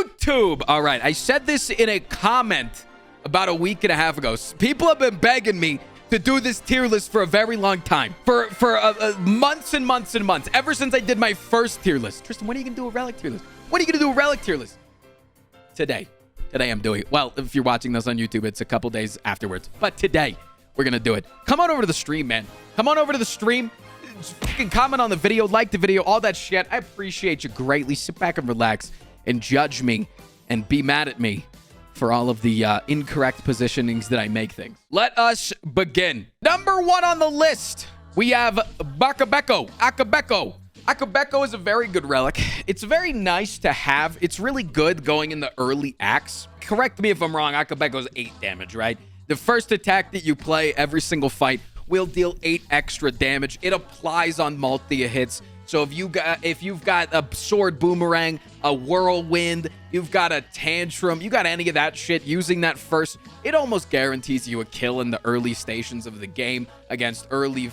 YouTube. All right, I said this in a comment about a week and a half ago. People have been begging me to do this tier list for a very long time. For months and months and months. Ever since I did my first tier list. Tristan, when are you going to do a Relic tier list? When are you going to do a Relic tier list? Today. Today I'm doing it. Well, if you're watching this on YouTube, it's a couple days afterwards. But today, we're going to do it. Come on over to the stream, man. Come on over to the stream. You can comment on the video, like the video, all that shit. I appreciate you greatly. Sit back and relax and judge me and be mad at me for all of the incorrect positionings that I make things. Let us begin. Number 1 on the list, we have Akabeko. Akabeko is a very good relic. It's very nice to have. It's really good going in the early acts. Correct me if I'm wrong. Akabeko is 8 damage, right? The first attack that you play every single fight will deal 8 extra damage. It applies on multi hits. So if you've got a sword boomerang, a whirlwind, you've got a tantrum, you got any of that shit, using that first, it almost guarantees you a kill in the early stations of the game against early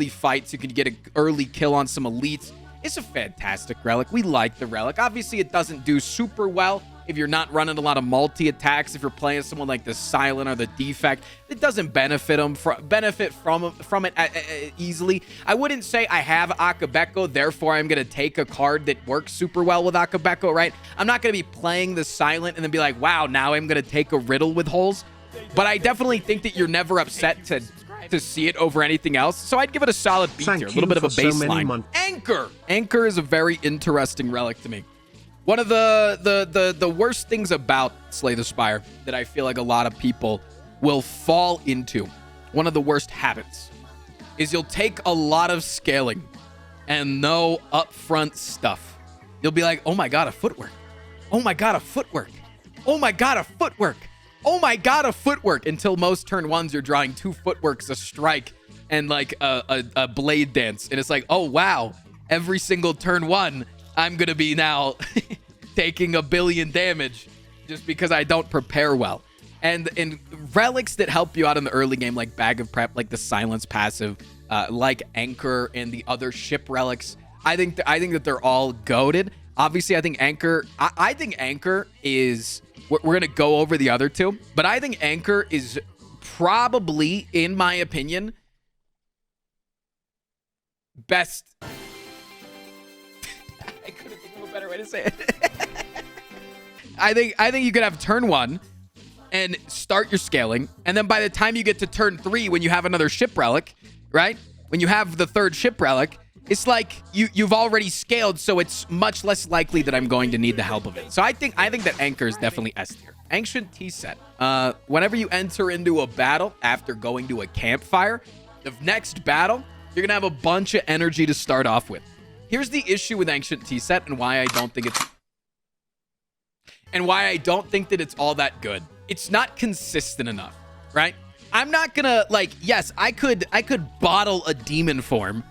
fights. You can get an early kill on some elites. It's a fantastic relic. We like the relic. Obviously, it doesn't do super well if you're not running a lot of multi-attacks. If you're playing someone like the Silent or the Defect, it doesn't benefit from it easily. I wouldn't say I have Akabeko, therefore I'm going to take a card that works super well with Akabeko, right? I'm not going to be playing the Silent and then be like, wow, now I'm going to take a Riddle with holes. But I definitely think that you're never upset to see it over anything else. So I'd give it a solid B tier, a little bit of a baseline. Anchor. Anchor is a very interesting relic to me. One of the worst things about Slay the Spire that I feel like a lot of people will fall into, one of the worst habits, is you'll take a lot of scaling and no upfront stuff. You'll be like, oh my god, a footwork. Oh my god, a footwork. Oh my god, a footwork. Oh my god, a footwork. Until most turn 1s, you're drawing 2 footworks, a strike, and like a blade dance. And it's like, oh wow, every single turn 1, I'm going to be now taking a billion damage just because I don't prepare well. And in relics that help you out in the early game, like Bag of Prep, like the Silence passive, like Anchor and the other ship relics, I think that they're all goated. Obviously, I think Anchor, I think Anchor is, we're going to go over the other two, but I think Anchor is probably, in my opinion, best. I couldn't think of a better way to say it. I think you could have turn 1 and start your scaling, and then by the time you get to turn 3, when you have another ship relic, right? When you have the 3rd ship relic, it's like you've already scaled, so it's much less likely that I'm going to need the help of it. So I think that Anchor is definitely S tier. Ancient Tea Set. Whenever you enter into a battle after going to a campfire, the next battle, you're gonna have a bunch of energy to start off with. Here's the issue with Ancient Tea Set and why I don't think that it's all that good. It's not consistent enough, right? I'm not gonna, like, yes, I could bottle a demon form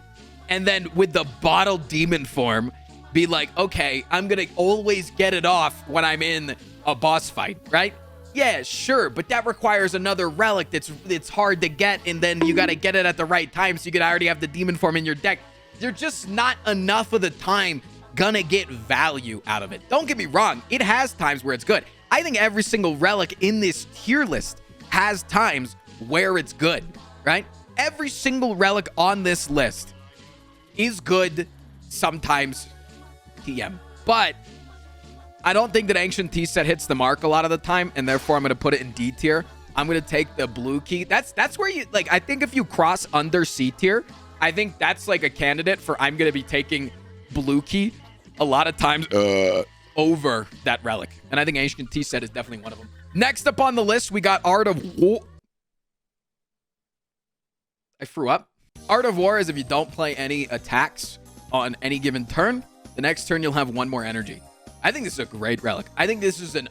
and then with the bottled demon form be like, okay, I'm gonna always get it off when I'm in a boss fight, right? Yeah, sure, but that requires another relic that's hard to get, and then you gotta get it at the right time so you could already have the demon form in your deck. You're just not enough of the time gonna get value out of it. Don't get me wrong, it has times where it's good. I think every single relic in this tier list has times where it's good, right? Every single relic on this list is good, sometimes TM. But I don't think that Ancient Tea Set hits the mark a lot of the time, and therefore I'm going to put it in D tier. I'm going to take the blue key. That's where you, like, I think if you cross under C tier, I think that's like a candidate for I'm going to be taking blue key a lot of times over that relic. And I think Ancient Tea Set is definitely one of them. Next up on the list, we got Art of War. I threw up. Art of War is if you don't play any attacks on any given turn, the next turn you'll have 1 more energy. I think this is a great relic. I think this is an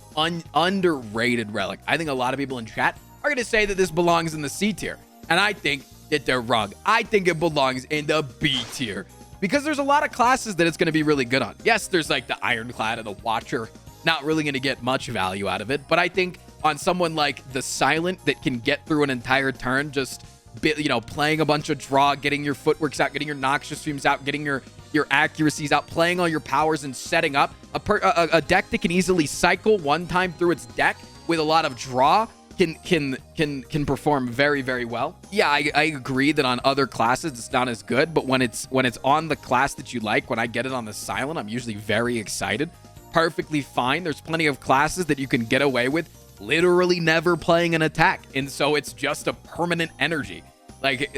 underrated relic. I think a lot of people in chat are going to say that this belongs in the C tier. And I think that they're wrong. I think it belongs in the B tier. Because there's a lot of classes that it's going to be really good on. Yes, there's like the Ironclad and the Watcher. Not really going to get much value out of it. But I think on someone like the Silent that can get through an entire turn just, you know, playing a bunch of draw, getting your footworks out, getting your Noxious Fumes out, getting your your accuracies, outplaying all your powers and setting up a deck that can easily cycle one time through its deck with a lot of draw can perform very, very well. Yeah, I agree that on other classes it's not as good, but when it's on the class that you like, when I get it on the silent, I'm usually very excited. Perfectly fine. There's plenty of classes that you can get away with literally never playing an attack, and so it's just a permanent energy. Like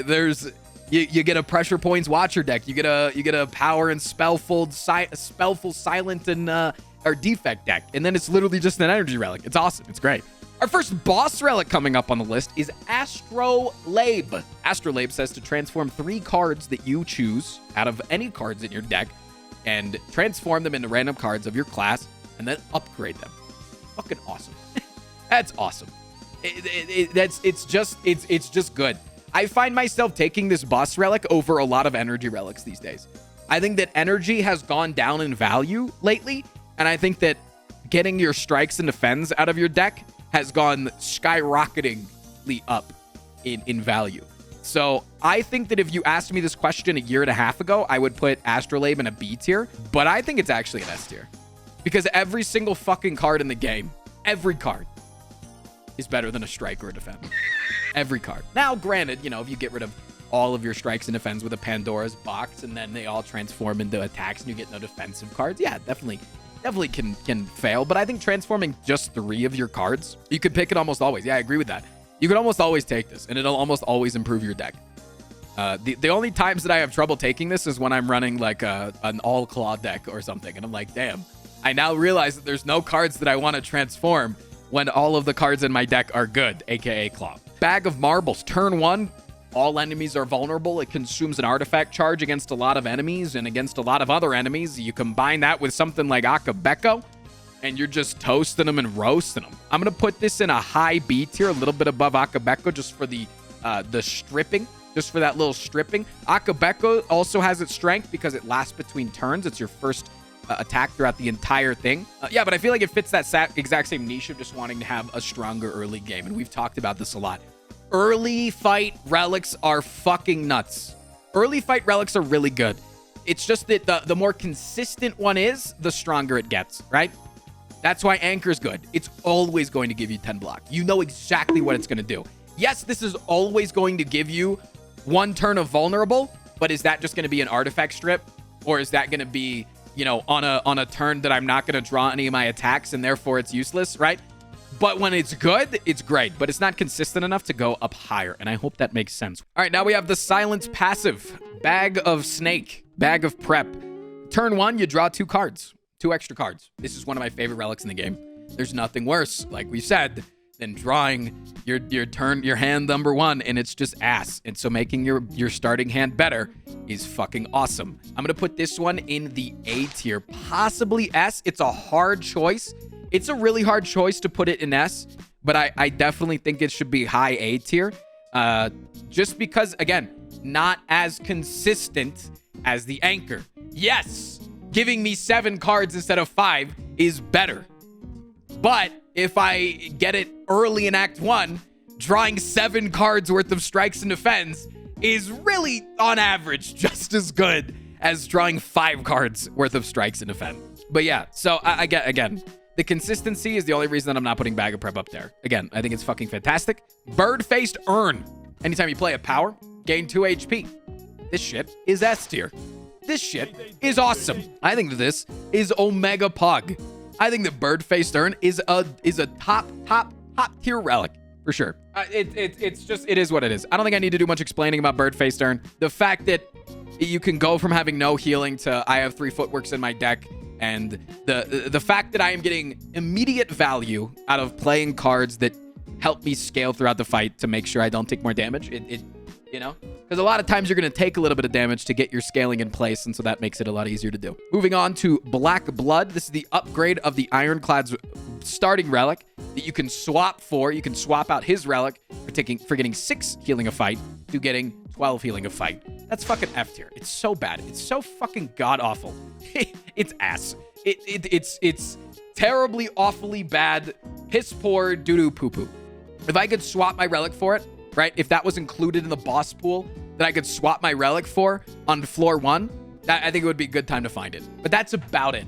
you get a pressure points watcher deck, you get a power and spellful silent and or defect deck, and then it's literally just an energy relic. It's awesome. It's great. Our first boss relic coming up on the list is Astro Labe. Astro Labe says to transform 3 cards that you choose out of any cards in your deck and transform them into random cards of your class and then upgrade them. Fucking awesome. That's awesome. It's just good. I find myself taking this boss relic over a lot of energy relics these days. I think that energy has gone down in value lately, and I think that getting your strikes and defends out of your deck has gone skyrocketingly up in value. So I think that if you asked me this question a year and a half ago, I would put Astro Labe in a B tier, but I think it's actually an S tier. Because every single fucking card in the game, every card, is better than a strike or a defend. Every card. Now, granted, you know, if you get rid of all of your strikes and defends with a Pandora's box and then they all transform into attacks and you get no defensive cards, yeah, definitely can fail. But I think transforming just 3 of your cards, you could pick it almost always. Yeah, I agree with that. You could almost always take this, and it'll almost always improve your deck. The only times that I have trouble taking this is when I'm running like an all claw deck or something, and I'm like, damn, I now realize that there's no cards that I want to transform when all of the cards in my deck are good, aka claw. Bag of Marbles. Turn 1, all enemies are vulnerable. It consumes an artifact charge against a lot of enemies and against a lot of other enemies. You combine that with something like Akabeko, and you're just toasting them and roasting them. I'm going to put this in a high B tier, a little bit above Akabeko, just for the stripping, just for that little stripping. Akabeko also has its strength because it lasts between turns. It's your first attack throughout the entire thing. Yeah, but I feel like it fits that exact same niche of just wanting to have a stronger early game, and we've talked about this a lot. Early fight relics are fucking nuts. Early fight relics are really good. It's just that the more consistent one is, the stronger it gets, right? That's why Anchor's good. It's always going to give you 10 block. You know exactly what it's going to do. Yes, this is always going to give you 1 turn of vulnerable, but is that just going to be an artifact strip? Or is that going to be, you know, on a turn that I'm not going to draw any of my attacks and therefore it's useless, right? But when it's good, it's great, but it's not consistent enough to go up higher, and I hope that makes sense. All right, now we have the Silence passive. Bag of Snake, Bag of Prep. Turn 1, you draw 2 cards. 2 extra cards. This is one of my favorite relics in the game. There's nothing worse, like we said, than drawing your hand number 1, and it's just ass. And so making your starting hand better is fucking awesome. I'm gonna put this one in the A tier, possibly S. It's a hard choice. It's a really hard choice to put it in S, but I definitely think it should be high A tier. Just because, again, not as consistent as the Anchor. Yes, giving me 7 cards instead of 5 is better. But if I get it early in Act 1, drawing 7 cards worth of strikes and defense is really, on average, just as good as drawing 5 cards worth of strikes and defense. But yeah, so again, the consistency is the only reason that I'm not putting Bag of Prep up there. Again, I think it's fucking fantastic. Bird-Faced Urn. Anytime you play a power, gain 2 HP. This shit is S tier. This shit is awesome. I think that this is Omega Pug. I think that Bird-Faced Urn is a top tier relic for sure. It is what it is. I don't think I need to do much explaining about Bird-Faced Urn. The fact that you can go from having no healing to I have 3 footworks in my deck, and the fact that I am getting immediate value out of playing cards that help me scale throughout the fight to make sure I don't take more damage. You know, because a lot of times you're going to take a little bit of damage to get your scaling in place, and so that makes it a lot easier to do. Moving on to Black Blood. This is the upgrade of the Ironclad's starting relic that you can swap for. You can swap out his relic for getting 6 healing a fight to getting 12 healing a fight. That's fucking F tier. It's so bad. It's so fucking god awful. It's ass. It's terribly, awfully bad, piss poor, doo-doo poo-poo. If I could swap my relic for it, right? If that was included in the boss pool that I could swap my relic for on floor 1, I think it would be a good time to find it. But that's about it.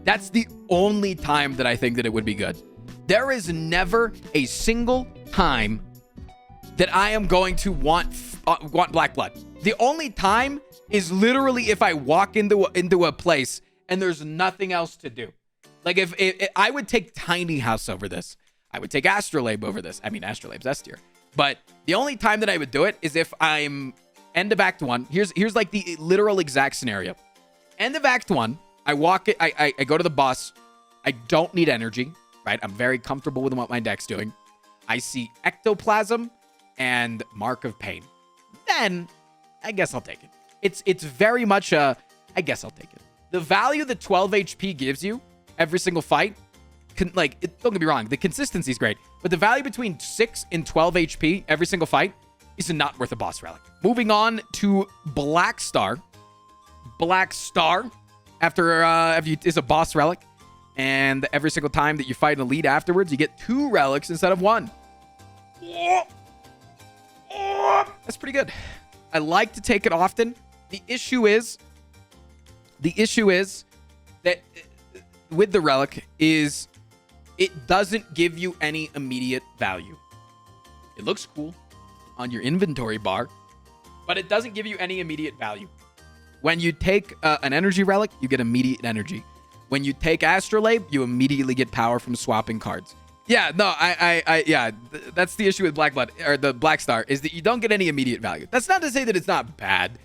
That's the only time that I think that it would be good. There is never a single time that I am going to want black blood. The only time is literally if I walk into a place and there's nothing else to do. Like if I would take Tiny House over this. I would take Astro Labe over this. I mean, Astro Labe's S tier. But the only time that I would do it is if I'm end of Act 1. Here's like the literal exact scenario. End of Act 1. I walk it. I go to the boss. I don't need energy, right? I'm very comfortable with what my deck's doing. I see Ectoplasm and Mark of Payne. Then I guess I'll take it. It's very much a, I guess I'll take it. The value that 12 HP gives you every single fight, don't get me wrong, the consistency is great, but the value between 6 and 12 HP every single fight is not worth a boss relic. Moving on to Black Star. Black Star, is a boss relic, and every single time that you fight an elite afterwards, you get 2 relics instead of 1. That's pretty good. I like to take it often. The issue is that with the relic is it doesn't give you any immediate value. It looks cool on your inventory bar, but it doesn't give you any immediate value. When you take an energy relic, you get immediate energy. When you take Astro Labe, you immediately get power from swapping cards. Yeah, no, that's the issue with Black Blood, or the Black Star, is that you don't get any immediate value. That's not to say that it's not bad.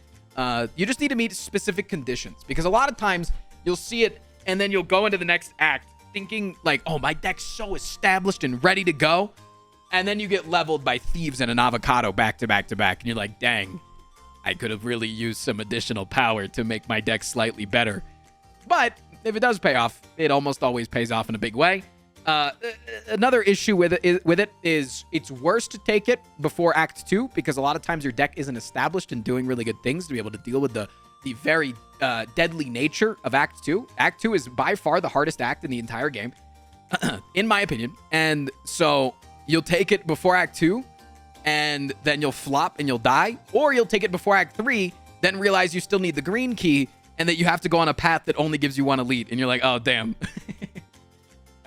You just need to meet specific conditions, because a lot of times you'll see it and then you'll go into the next act thinking like, oh, my deck's so established and ready to go. And then you get leveled by Thieves and an Avocado back to back to back. And you're like, dang, I could have really used some additional power to make my deck slightly better. But if it does pay off, it almost always pays off in a big way. Another issue with it is it's worse to take it before Act 2, because a lot of times your deck isn't established and doing really good things to be able to deal with the very deadly nature of Act 2. Act 2 is by far the hardest act in the entire game, in my opinion. And so you'll take it before Act 2, and then you'll flop and you'll die. Or you'll take it before Act 3, then realize you still need the green key, and that you have to go on a path that only gives you 1 elite. And you're like, oh, damn.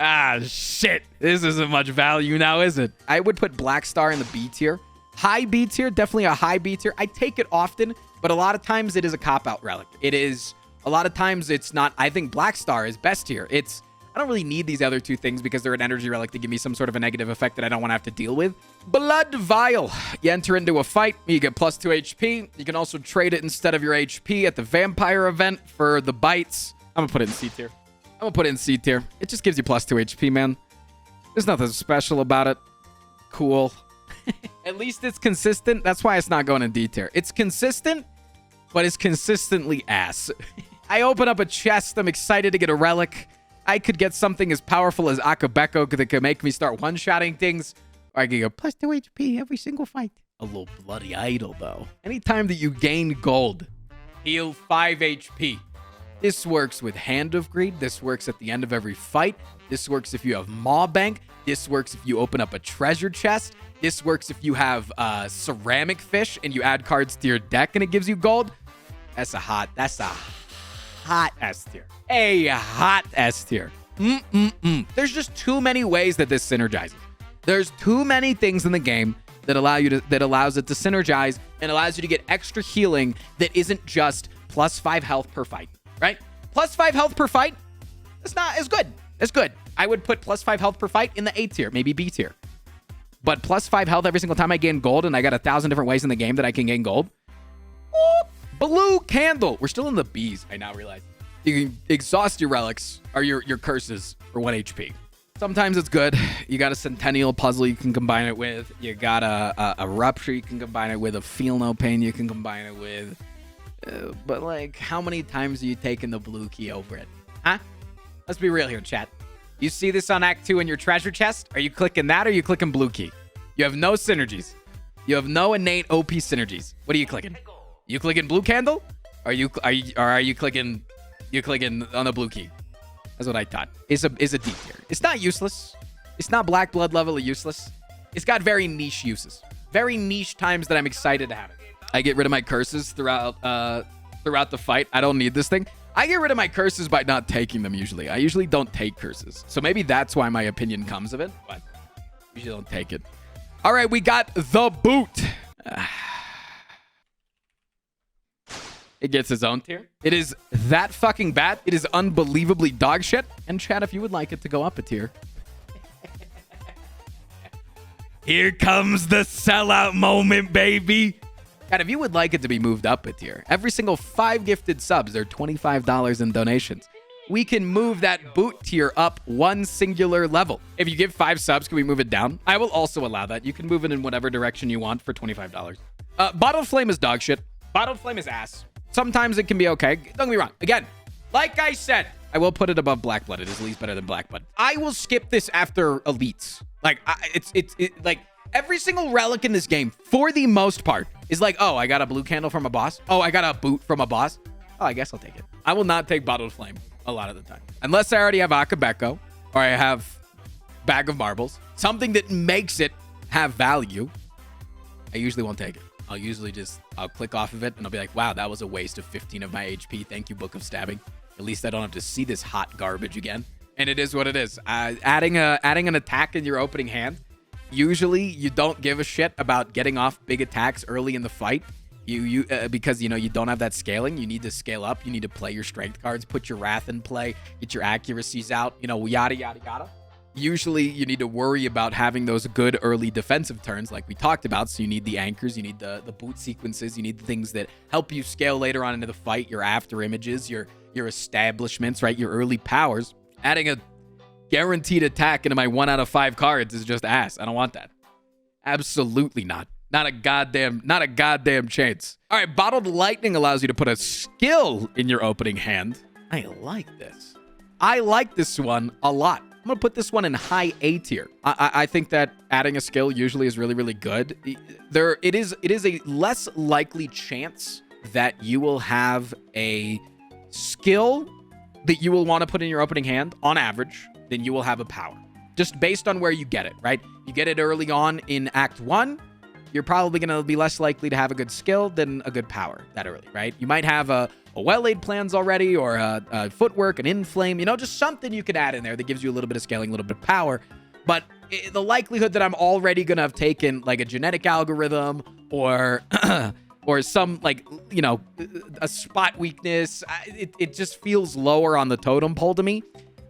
Ah, shit. This isn't much value now, is it? I would put Black Star in the B tier. High B tier, definitely a high B tier. I take it often, but a lot of times it is a cop-out relic. It is, a lot of times it's not. I think Black Star is best tier. I don't really need these other 2 things because they're an energy relic to give me some sort of a negative effect that I don't want to have to deal with. Blood Vial. You enter into a fight, you get plus 2 HP. You can also trade it instead of your HP at the vampire event for the bites. I'm going to put it in C tier. It just gives you plus 2 HP, man. There's nothing special about it. Cool. At least it's consistent. That's why it's not going in D tier. It's consistent, but it's consistently ass. I open up a chest. I'm excited to get a relic. I could get something as powerful as Akabeko that could make me start one-shotting things. Or I could go plus 2 HP every single fight. A little bloody idol, though. Anytime that you gain gold, heal 5 HP. This works with Hand of Greed. This works at the end of every fight. This works if you have Maw Bank. This works if you open up a treasure chest. This works if you have ceramic fish and you add cards to your deck and it gives you gold. That's a hot S tier. A hot S tier. There's just too many ways that this synergizes. There's too many things in the game that allows it to synergize and allows you to get extra healing that isn't just plus 5 health per fight. Right? Plus 5 health per fight. It's good. It's good. I would put plus 5 health per fight in the A tier, maybe B tier. But plus 5 health every single time I gain gold, and I got 1,000 different ways in the game that I can gain gold. Blue Candle. We're still in the Bs, I now realize. You can exhaust your relics, or your curses, for 1 HP. Sometimes it's good. You got a Centennial Puzzle you can combine it with. You got a Rupture you can combine it with. A Feel No Pain you can combine it with. But, like, how many times are you taking the blue key over it? Huh? Let's be real here, chat. You see this on Act 2 in your treasure chest? Are you clicking that or are you clicking blue key? You have no synergies. You have no innate OP synergies. What are you clicking? You clicking blue candle? Are you clicking on the blue key? That's what I thought. It's a D tier. It's not useless. It's not Black Blood level useless. It's got very niche uses. Very niche times that I'm excited to have it. I get rid of my curses throughout throughout the fight. I don't need this thing. I get rid of my curses by not taking them usually. I usually don't take curses. So maybe that's why my opinion comes of it, but usually don't take it. All right, we got the boot. It gets its own tier. It is that fucking bad. It is unbelievably dog shit. And chat, if you would like it to go up a tier. Here comes the sellout moment, baby. And if you would like it to be moved up a tier, every single 5 gifted subs, they're $25 in donations. We can move that boot tier up one singular level. If you give 5 subs, can we move it down? I will also allow that. You can move it in whatever direction you want for $25. Bottled Flame is dog shit. Bottled Flame is ass. Sometimes it can be okay. Don't get me wrong. Again, like I said, I will put it above Black Blood. It is at least better than Black Blood. I will skip this after elites. Like, it's like every single relic in this game, for the most part, is like, oh, I got a blue candle from a boss. Oh, I got a boot from a boss. Oh, I guess I'll take it. I will not take Bottled Flame a lot of the time. Unless I already have Akabeko or I have Bag of Marbles. Something that makes it have value. I usually won't take it. I'll click off of it and I'll be like, wow, that was a waste of 15 of my HP. Thank you, Book of Stabbing. At least I don't have to see this hot garbage again. And it is what it is. Adding an attack in your opening hand, usually you don't give a shit about getting off big attacks early in the fight. Because you don't have that scaling. You need to scale up. You need to play your strength cards, put your wrath in play, get your accuracies out, yada yada yada. Usually you need to worry about having those good early defensive turns like we talked about. So you need the anchors, you need the boot sequences, you need the things that help you scale later on into the fight, your after images, your establishments, right? Your early powers. Adding a guaranteed attack into my 1 out of 5 cards is just ass. I don't want that. Absolutely not. Not a goddamn chance. All right, Bottled Lightning allows you to put a skill in your opening hand. I like this. I like this one a lot. I'm going to put this one in high A tier. I think that adding a skill usually is really, really good. It is a less likely chance that you will have a skill that you will want to put in your opening hand on average than you will have a power. Just based on where you get it, right? You get it early on in Act 1, you're probably going to be less likely to have a good skill than a good power that early, right? You might have a well-laid plans already or a footwork, an inflame, just something you could add in there that gives you a little bit of scaling, a little bit of power. But the likelihood that I'm already going to have taken like a genetic algorithm or or some a spot weakness, it just feels lower on the totem pole to me.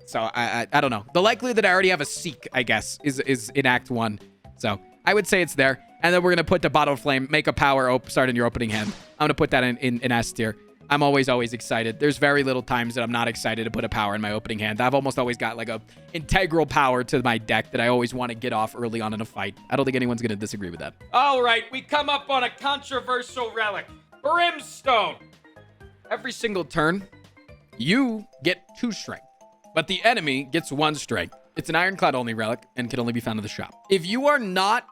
So I don't know. The likelihood that I already have a Seek, I guess, is in Act 1. So I would say it's there. And then we're going to put the Bottled Flame, make a power start in your opening hand. I'm going to put that in S tier. I'm always excited. There's very little times that I'm not excited to put a power in my opening hand. I've almost always got like a integral power to my deck that I always want to get off early on in a fight. I don't think anyone's going to disagree with that. All right, we come up on a controversial relic. Brimstone. Every single turn, you get 2 strength, but the enemy gets 1 strength. It's an Ironclad only relic and can only be found in the shop. If you are not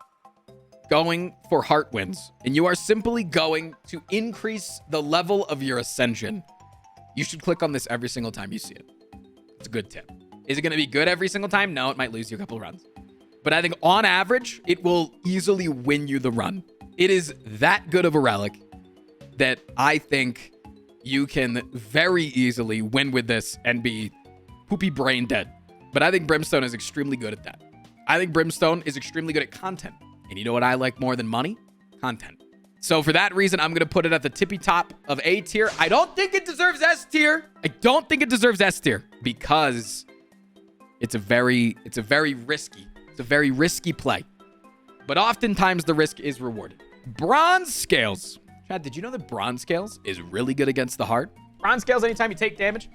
going for heart wins and you are simply going to increase the level of your ascension, you should click on this every single time you see it. It's a good tip. Is it going to be good every single time? No, it might lose you a couple of runs. But I think on average, it will easily win you the run. It is that good of a relic that I think you can very easily win with this and be poopy brain dead. But I think Brimstone is extremely good at that. I think Brimstone is extremely good at content. And you know what I like more than money? Content. So for that reason, I'm going to put it at the tippy top of A tier. I don't think it deserves S tier. Because it's a very risky play. But oftentimes the risk is rewarded. Bronze Scales. Chad, did you know that Bronze Scales is really good against the heart? Bronze Scales, anytime you take damage,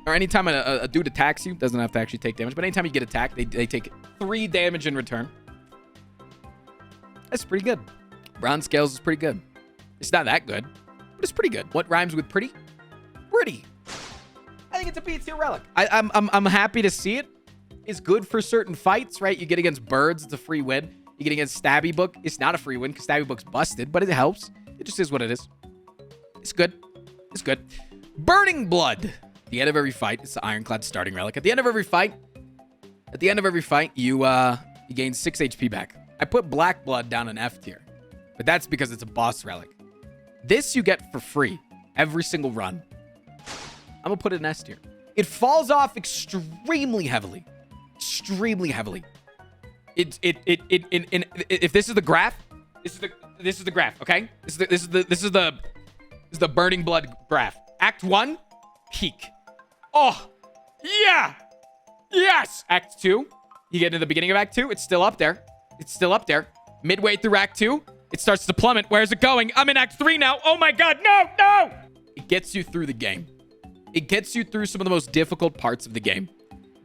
or anytime a dude attacks you, doesn't have to actually take damage, but anytime you get attacked, they take 3 damage in return. That's pretty good. Bronze Scales is pretty good. It's not that good, but it's pretty good. What rhymes with pretty? Pretty. I think it's a B tier relic. I'm happy to see it. It's good for certain fights, right? You get against birds, it's a free win. You get against Stabby Book, it's not a free win because Stabby Book's busted, but it helps. It just is what it is. It's good. It's good. Burning Blood. At the end of every fight, it's the Ironclad starting relic. At the end of every fight, you gain 6 HP back. I put Black Blood down in F tier, but that's because it's a boss relic. This you get for free. every single run. I'm gonna put it in S tier. It falls off extremely heavily. Extremely heavily. If this is the graph, this is the graph, okay? This is the Burning Blood graph. Act 1, peak. Oh, yeah. Yes. Act 2, you get into the beginning of Act 2, it's still up there. It's still up there. Midway through Act 2, it starts to plummet. Where's it going? I'm in Act 3 now. Oh my God, no. It gets you through the game. It gets you through some of the most difficult parts of the game.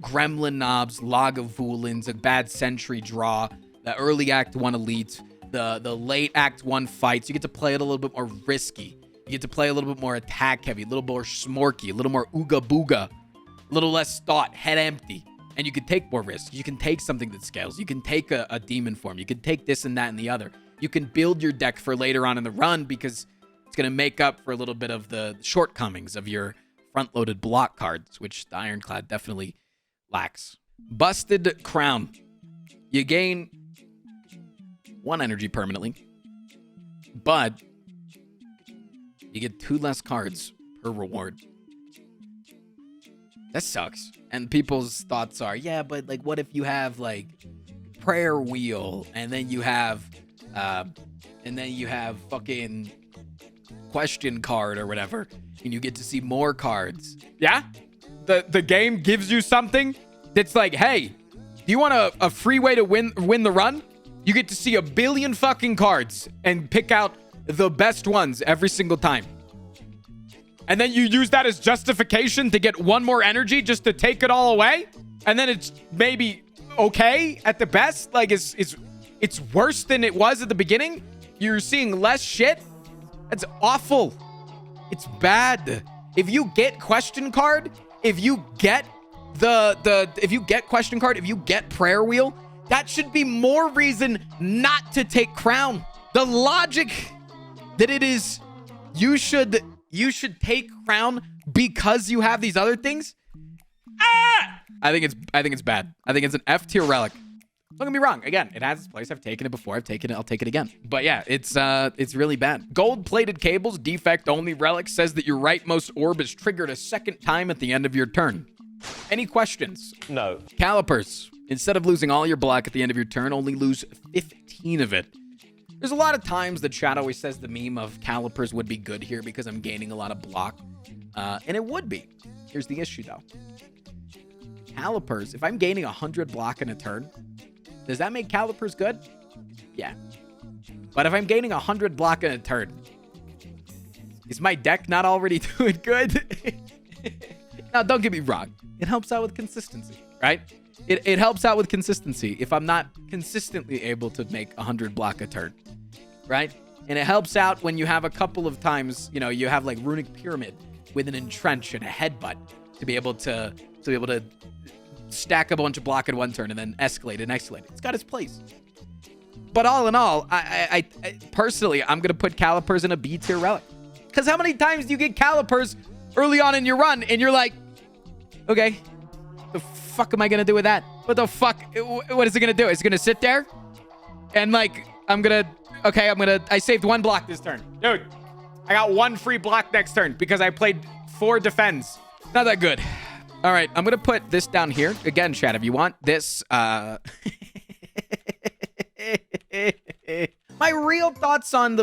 Gremlin knobs, Lagavulins, a bad sentry draw, the early Act 1 elites, the late Act 1 fights. You get to play it a little bit more risky. You get to play a little bit more attack heavy, a little more smorky, a little more ooga booga, a little less thought, head empty. And you can take more risks. You can take something that scales. You can take a demon form. You can take this and that and the other. You can build your deck for later on in the run because it's going to make up for a little bit of the shortcomings of your front-loaded block cards, which the Ironclad definitely lacks. Busted Crown. You gain 1 energy permanently, but you get 2 less cards per reward. That sucks. And people's thoughts are, yeah, but like, what if you have like Prayer Wheel and then you have fucking Question Card or whatever, and you get to see more cards. Yeah? The game gives you something that's like, hey, do you want a free way to win the run? You get to see a billion fucking cards and pick out the best ones every single time. And then you use that as justification to get 1 more energy just to take it all away? And then it's maybe okay at the best? Like, it's worse than it was at the beginning? You're seeing less shit? That's awful. It's bad. If you get Question Card, if you get Question Card, if you get Prayer Wheel, that should be more reason not to take Crown. The logic that it is, you should take Crown because you have these other things. I think it's bad. I think it's an F tier relic. Don't get me wrong. Again, it has its place. I've taken it before. I've taken it. I'll take it again. But yeah, it's really bad. Gold-plated cables, defect-only relic, says that your rightmost orb is triggered a 2nd time at the end of your turn. Any questions? No. Calipers. Instead of losing all your block at the end of your turn, only lose 15 of it. There's a lot of times that Chad always says the meme of calipers would be good here because I'm gaining a lot of block. And it would be. Here's the issue, though. Calipers, if I'm gaining 100 block in a turn, does that make calipers good? Yeah. But if I'm gaining 100 block in a turn, is my deck not already doing good? Now, don't get me wrong. It helps out with consistency, right? It helps out with consistency if I'm not consistently able to make 100 block a turn, right? And it helps out when you have a couple of times, you know, you have like Runic Pyramid with an entrench and a headbutt to be able to stack a bunch of block in one turn and then escalate and escalate. It's got its place. But all in all, I personally, I'm going to put calipers in a B tier relic. Because how many times do you get calipers early on in your run and you're like, okay, the fuck am I going to do with that? What the fuck? What is it going to do? It's going to sit there? And like, I saved 1 block this turn. Dude, I got 1 free block next turn because I played 4 defends. Not that good. All right, I'm going to put this down here. Again, chat, if you want this, my real thoughts on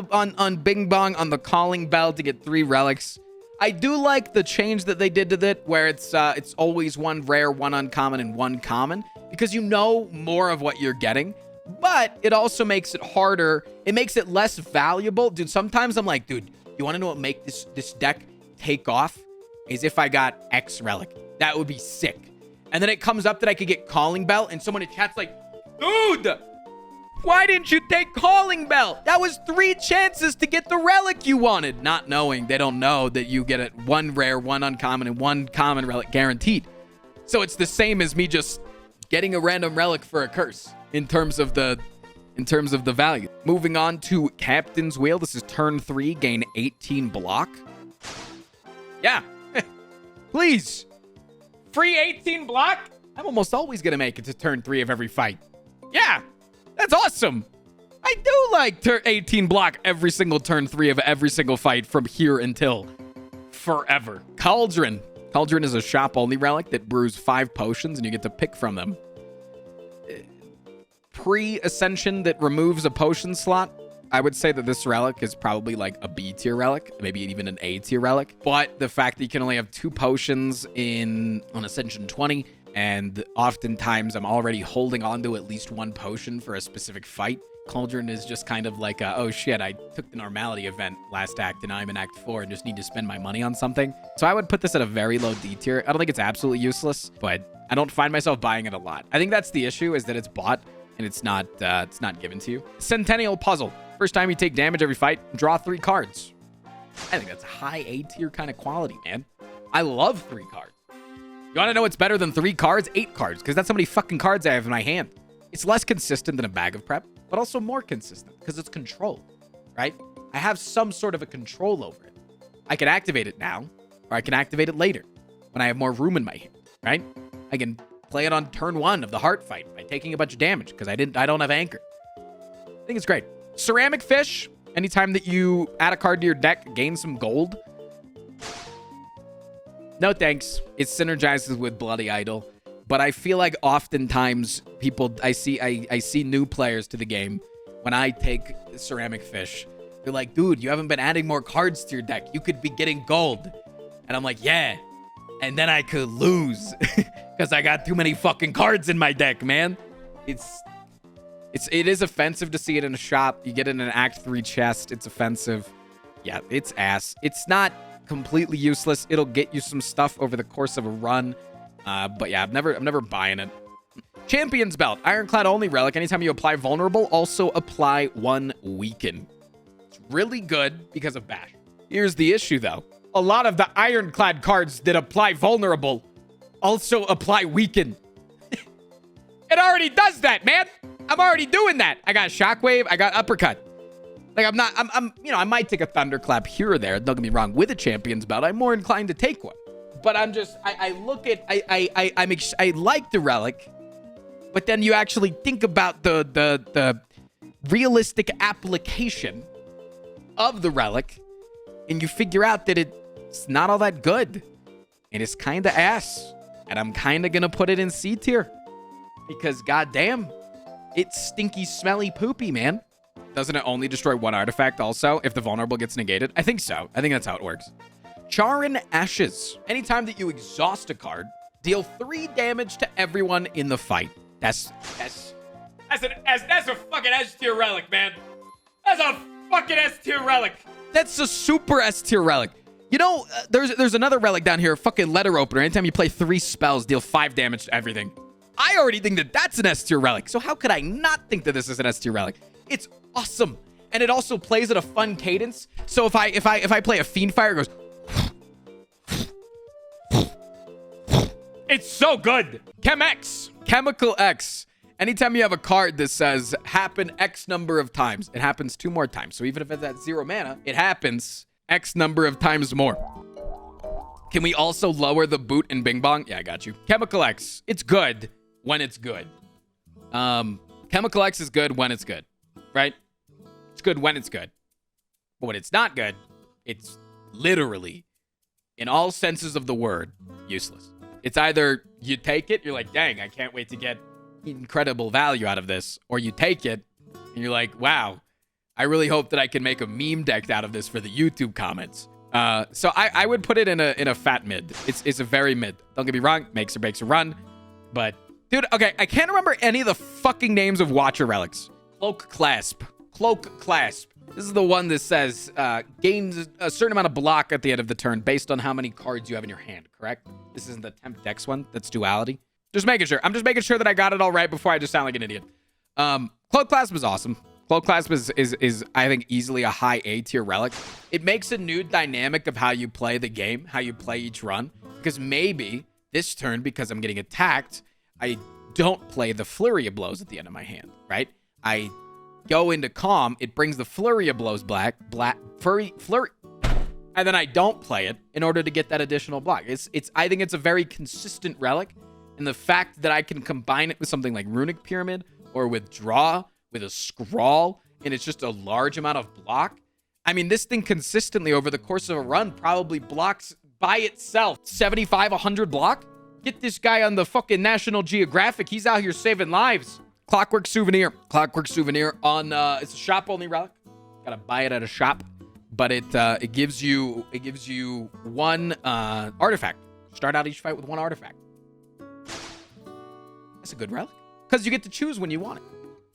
Bing Bong, on the calling bell to get 3 relics. I do like the change that they did to it, where it's always 1 rare, 1 uncommon, and 1 common, because you know more of what you're getting. But it also makes it harder. It makes it less valuable. Dude, sometimes I'm like, dude, you want to know what make this deck take off? Is if I got X relic. That would be sick. And then it comes up that I could get Calling Bell, and someone in chat's like, dude, why didn't you take Calling Bell? That was 3 chances to get the relic you wanted. Not knowing, they don't know that you get it 1 rare, 1 uncommon, and 1 common relic guaranteed. So it's the same as me just getting a random relic for a curse in terms of the value. Moving on to Captain's Wheel. This is turn 3, gain 18 block. Yeah. Please. Free 18 block? I'm almost always going to make it to turn 3 of every fight. Yeah, that's awesome. I do like 18 block every single turn 3 of every single fight from here until forever. Cauldron. Cauldron is a shop-only relic that brews 5 potions, and you get to pick from them. Pre-Ascension that removes a potion slot, I would say that this relic is probably like a B tier relic, maybe even an A tier relic. But the fact that you can only have 2 potions on Ascension 20, and oftentimes I'm already holding on to at least 1 potion for a specific fight. Cauldron is just kind of like, oh shit, I took the normality event last act and I'm in act 4 and just need to spend my money on something. So I would put this at a very low D tier. I don't think it's absolutely useless, but I don't find myself buying it a lot. I think that's the issue, is that it's bought and it's not given to you. Centennial Puzzle. First time you take damage every fight, draw 3 cards. I think that's high A tier kind of quality, man. I love 3 cards. You want to know what's better than 3 cards? 8 cards, because that's how many fucking cards I have in my hand. It's less consistent than a bag of prep, but also more consistent because it's controlled, right? I have some sort of a control over it. I can activate it now, or I can activate it later when I have more room in my hand, right? I can play it on turn 1 of the heart fight by taking a bunch of damage because I don't have anchor. I think it's great. Ceramic Fish. Anytime that you add a card to your deck, gain some gold. No thanks. It synergizes with Bloody Idol. But I feel like oftentimes I see new players to the game. When I take Ceramic Fish, they're like, dude, you haven't been adding more cards to your deck. You could be getting gold. And I'm like, yeah. And then I could lose because I got too many fucking cards in my deck, man. It is offensive to see it in a shop. You get it in an Act 3 chest. It's offensive. Yeah, it's ass. It's not completely useless. It'll get you some stuff over the course of a run. But yeah, I'm never buying it. Champion's Belt. Ironclad only relic. Anytime you apply vulnerable, also apply 1 weaken. It's really good because of bash. Here's the issue, though. A lot of the Ironclad cards that apply vulnerable also apply weaken. It already does that, man. I'm already doing that. I got Shockwave. I got Uppercut. Like, I might take a Thunderclap here or there. Don't get me wrong. With a Champion's Belt, I'm more inclined to take one. But I like the relic. But then you actually think about the realistic application of the relic, and you figure out that it's not all that good. And it's kind of ass. And I'm kind of going to put it in C tier. Because, goddamn, it's stinky, smelly, poopy, man. Doesn't it only destroy 1 artifact also if the vulnerable gets negated? I think so. I think that's how it works. Charrin Ashes. Anytime that you exhaust a card, deal 3 damage to everyone in the fight. That's a fucking S tier relic, man. That's a fucking S tier relic. That's a super S tier relic. You know, there's another relic down here, fucking Letter Opener. Anytime you play 3 spells, deal 5 damage to everything. I already think that that's an S tier relic. So how could I not think that this is an S tier relic? It's awesome. And it also plays at a fun cadence. So if I play a Fiendfire, it goes. It's so good. Chemical X. Anytime you have a card that says happen X number of times, it happens 2 more times. So even if it's at 0 mana, it happens X number of times more. Can we also lower the boot in Bing Bong? Yeah, I got you. Chemical X. It's good when it's good. Chemical X is good when it's good, right? It's good when it's good. But when it's not good, it's literally, in all senses of the word, useless. It's either you take it, you're like, dang, I can't wait to get incredible value out of this. Or you take it, and you're like, wow, I really hope that I can make a meme deck out of this for the YouTube comments. So I would put it in a fat mid. It's a very mid. Don't get me wrong, makes or breaks a run. But, dude, okay, I can't remember any of the fucking names of Watcher relics. Cloak Clasp. This is the one that says gains a certain amount of block at the end of the turn based on how many cards you have in your hand, correct? This isn't the Temp Dex one. That's duality. Just making sure. I'm just making sure that I got it all right before I just sound like an idiot. Cloak Clasp is awesome. Cloak Clasp is I think, easily a high A tier relic. It makes a new dynamic of how you play the game, how you play each run. Because maybe this turn, because I'm getting attacked, I don't play the Flurry of Blows at the end of my hand, right? I go into Calm, it brings the Flurry of Blows Flurry, and then I don't play it in order to get that additional block. I think it's a very consistent relic, and the fact that I can combine it with something like Runic Pyramid or with Draw, with a Scrawl, and it's just a large amount of block, I mean, this thing consistently over the course of a run probably blocks by itself 75, 100 block. Get this guy on the fucking National Geographic. He's out here saving lives. Clockwork Souvenir. Clockwork Souvenir on, it's a shop-only relic. Gotta buy it at a shop. But it gives you one artifact. Start out each fight with one artifact. That's a good relic. Because you get to choose when you want it.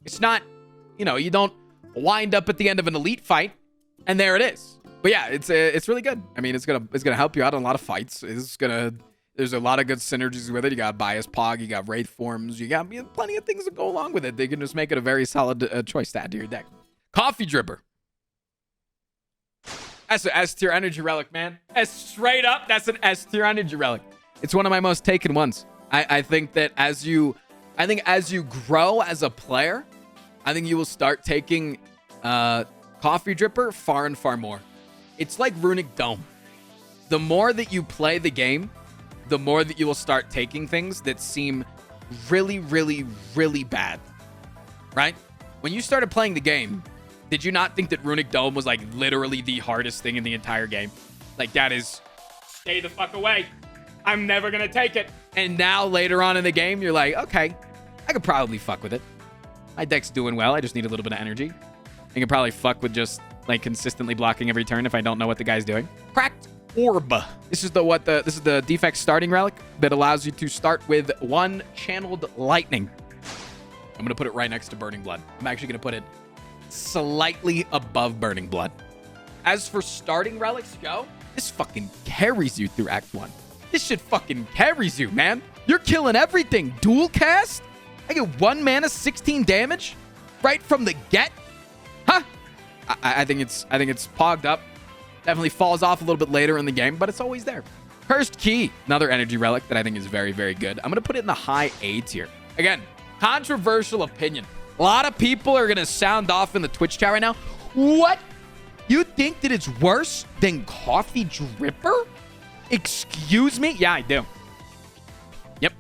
It's not, you know, you don't wind up at the end of an elite fight and there it is. But yeah, it's really good. I mean, it's gonna help you out in a lot of fights. There's a lot of good synergies with it. You got Bias Pog, you got Wraith Forms, you got plenty of things that go along with it. They can just make it a very solid choice to add to your deck. Coffee Dripper. That's an S tier energy relic, man. Straight up, that's an S tier energy relic. It's one of my most taken ones. I think that as you grow as a player, I think you will start taking Coffee Dripper far and far more. It's like Runic Dome. The more that you play the game, the more that you will start taking things that seem really, really, really bad. Right? When you started playing the game, did you not think that Runic Dome was like literally the hardest thing in the entire game? Like, that is, stay the fuck away. I'm never gonna take it. And now later on in the game, you're like, okay, I could probably fuck with it. My deck's doing well. I just need a little bit of energy. I can probably fuck with just like consistently blocking every turn if I don't know what the guy's doing. Cracked Orb. This is the defect starting relic that allows you to start with one channeled lightning. I'm gonna put it right next to Burning Blood. I'm actually gonna put it slightly above Burning Blood. As for starting relics go, this fucking carries you through Act 1. This shit fucking carries you, man. You're killing everything. Dual cast? I get 1 mana, 16 damage right from the get? Huh? I think it's pogged up. Definitely falls off a little bit later in the game, but it's always there. Cursed Key, another energy relic that I think is very, very good. I'm going to put it in the high A tier. Again, controversial opinion. A lot of people are going to sound off in the Twitch chat right now. What? You think that it's worse than Coffee Dripper? Excuse me? Yeah, I do. Yep.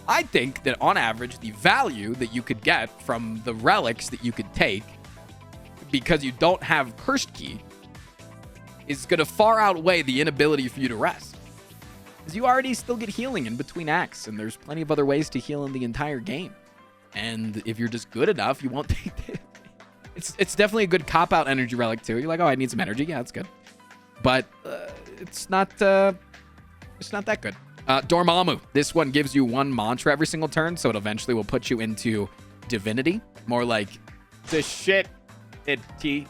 I think that on average, the value that you could get from the relics that you could take because you don't have Cursed Key is going to far outweigh the inability for you to rest. Because you already still get healing in between acts, and there's plenty of other ways to heal in the entire game. And if you're just good enough, you won't take it. It's definitely a good cop-out energy relic, too. You're like, oh, I need some energy. Yeah, that's good. But it's not that good. Dormammu. This one gives you 1 mantra every single turn, so it eventually will put you into divinity. More like the shit. I think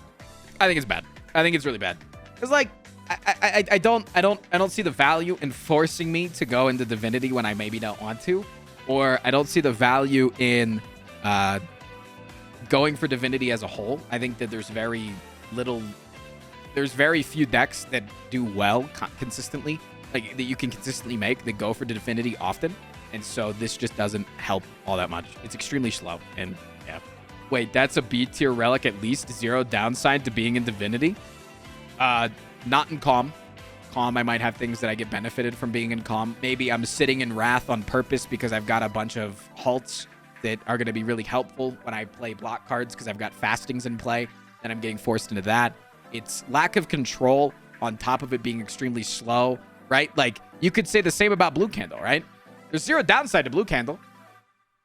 it's bad. I think it's really bad. Because like I don't see the value in forcing me to go into divinity when I maybe don't want to, or I don't see the value in going for divinity as a whole. I think that there's very few decks that do well consistently, like that you can consistently make that go for divinity often, and so this just doesn't help all that much. It's extremely slow, and yeah. Wait, that's a B tier relic, at least 0 downside to being in divinity. Not in Calm. Calm, I might have things that I get benefited from being in Calm. Maybe I'm sitting in Wrath on purpose because I've got a bunch of halts that are going to be really helpful when I play block cards because I've got fastings in play and I'm getting forced into that. It's lack of control on top of it being extremely slow, right? Like, you could say the same about Blue Candle, right? There's 0 downside to Blue Candle.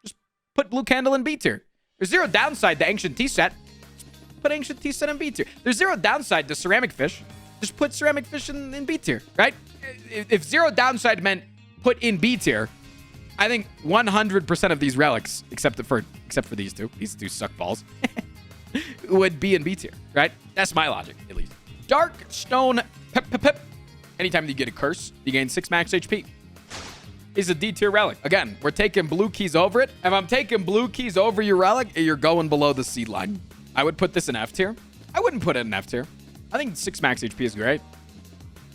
Just put Blue Candle in B tier. There's 0 downside to Ancient Tea Set. Just put Ancient Tea Set in B tier. There's 0 downside to Ceramic Fish. Just put Ceramic Fish in B tier, right? If 0 downside meant put in B tier, I think 100% of these relics, except for these two suck balls, would be in B tier, right? That's my logic, at least. Dark Stone Pip. Anytime you get a curse, you gain 6 max HP. Is a D tier relic. Again, we're taking blue keys over it. If I'm taking blue keys over your relic, you're going below the seed line. I would put this in F tier. I wouldn't put it in F tier. I think 6 max HP is great.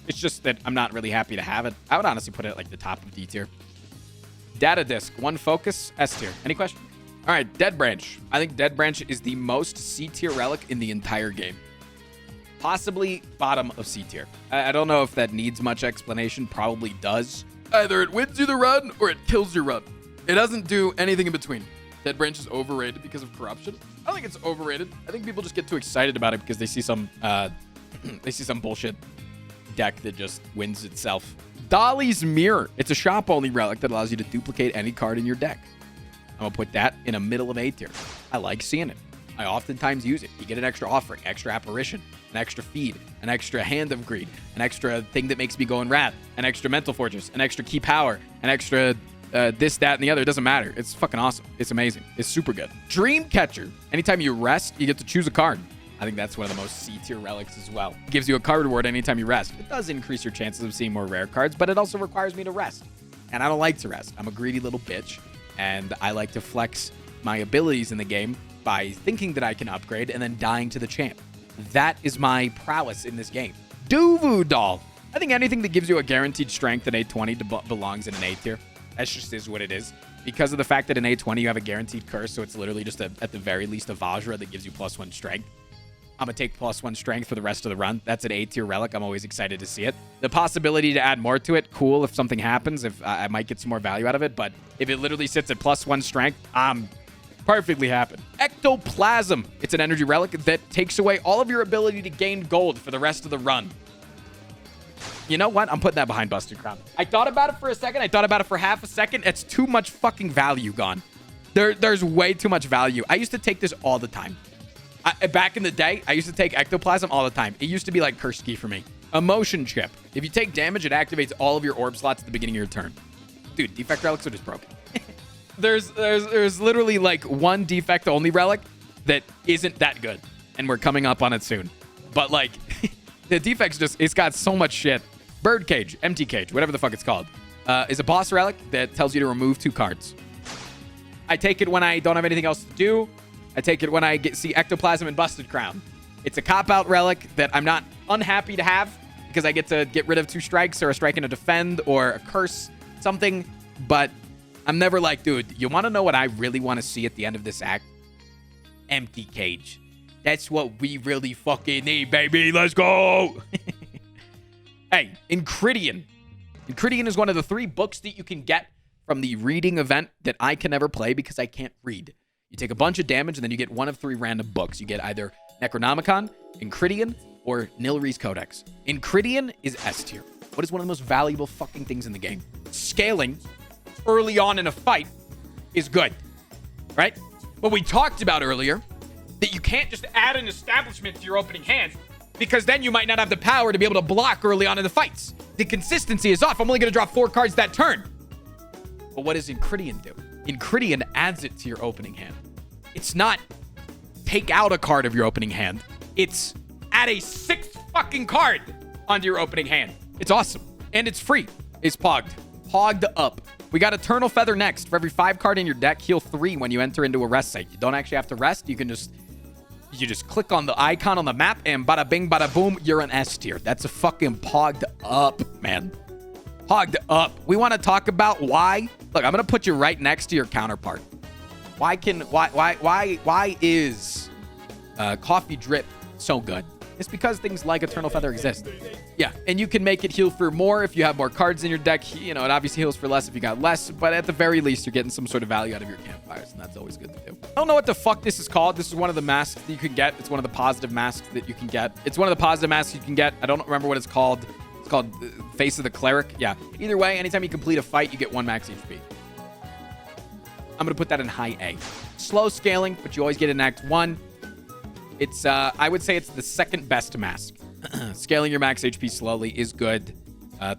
It's just that I'm not really happy to have it. I would honestly put it at like the top of D tier. Data Disc, 1 focus, S tier. Any question? All right, Dead Branch. I think Dead Branch is the most C tier relic in the entire game. Possibly bottom of C tier. I don't know if that needs much explanation. Probably does. Either it wins you the run or it kills your run. It doesn't do anything in between. Dead Branch is overrated because of corruption. I don't think it's overrated. I think people just get too excited about it because they see some bullshit deck that just wins itself. Dolly's Mirror. It's a shop-only relic that allows you to duplicate any card in your deck. I'm gonna put that in the middle of A tier. I like seeing it. I oftentimes use it. You get an extra offering, extra apparition, an extra feed, an extra hand of greed, an extra thing that makes me go in wrath, an extra mental fortress, an extra key power, an extra this, that, and the other. It doesn't matter. It's fucking awesome. It's amazing. It's super good. Dreamcatcher. Anytime you rest, you get to choose a card. I think that's one of the most C-tier relics as well. It gives you a card reward anytime you rest. It does increase your chances of seeing more rare cards, but it also requires me to rest. And I don't like to rest. I'm a greedy little bitch, and I like to flex my abilities in the game by thinking that I can upgrade and then dying to the champ. That is my prowess in this game. Duvu Doll. I think anything that gives you a guaranteed strength in A20 belongs in an A tier. That just is what it is. Because of the fact that in A20 you have a guaranteed curse, so it's literally just at the very least a Vajra that gives you +1 strength. I'm going to take +1 strength for the rest of the run. That's an A-tier relic. I'm always excited to see it. The possibility to add more to it, cool if something happens, if I might get some more value out of it. But if it literally sits at +1 strength, I'm perfectly happy. Ectoplasm. It's an energy relic that takes away all of your ability to gain gold for the rest of the run. You know what? I'm putting that behind Busted Crown. I thought about it for a second. I thought about it for half a second. It's too much fucking value gone. There's way too much value. I used to take this all the time. Back in the day, I used to take Ectoplasm all the time. It used to be like curse key for me. Emotion Chip. If you take damage, it activates all of your orb slots at the beginning of your turn. Dude, defect relics are just broken. There's literally like one defect only relic that isn't that good. And we're coming up on it soon. But like, the defects it's got so much shit. Birdcage, Empty Cage, whatever the fuck it's called, is a boss relic that tells you to remove 2 cards. I take it when I don't have anything else to do. I take it when I see Ectoplasm and Busted Crown. It's a cop-out relic that I'm not unhappy to have because I get to get rid of 2 strikes or a strike and a defend or a curse, something. But I'm never like, dude, you want to know what I really want to see at the end of this act? Empty Cage. That's what we really fucking need, baby. Let's go. Hey, Incridian. Incridian is one of the 3 books that you can get from the reading event that I can never play because I can't read. You take a bunch of damage, and then you get one of 3 random books. You get either Necronomicon, Incridian, or Nilri's Codex. Incridian is S tier. What is one of the most valuable fucking things in the game? Scaling early on in a fight is good, right? But we talked about earlier that you can't just add an establishment to your opening hand because then you might not have the power to be able to block early on in the fights. The consistency is off. I'm only going to draw 4 cards that turn. But what does Incridian do? Incridian adds it to your opening hand. It's not take out a card of your opening hand. It's add a 6th fucking card onto your opening hand. It's awesome. And it's free. It's pogged. Pogged up. We got Eternal Feather next. For every 5 card in your deck, heal 3 when you enter into a rest site. You don't actually have to rest. You just click on the icon on the map and bada bing, bada boom, you're an S tier. That's a fucking pogged up, man. Pogged up. We want to talk about why. Look, I'm going to put you right next to your counterpart. Why is Coffee Drip so good? It's because things like Eternal Feather exist. Yeah, and you can make it heal for more if you have more cards in your deck. You know, it obviously heals for less if you got less, but at the very least, you're getting some sort of value out of your campfires, and that's always good to do. I don't know what the fuck this is called. This is one of the masks that you can get. It's one of the positive masks that you can get. It's one of the positive masks you can get. I don't remember what it's called. It's called Face of the Cleric. Yeah. Either way, anytime you complete a fight, you get 1 max HP. I'm going to put that in high A. Slow scaling, but you always get in Act 1. It's, I would say it's the 2nd best mask. Scaling your max HP slowly is good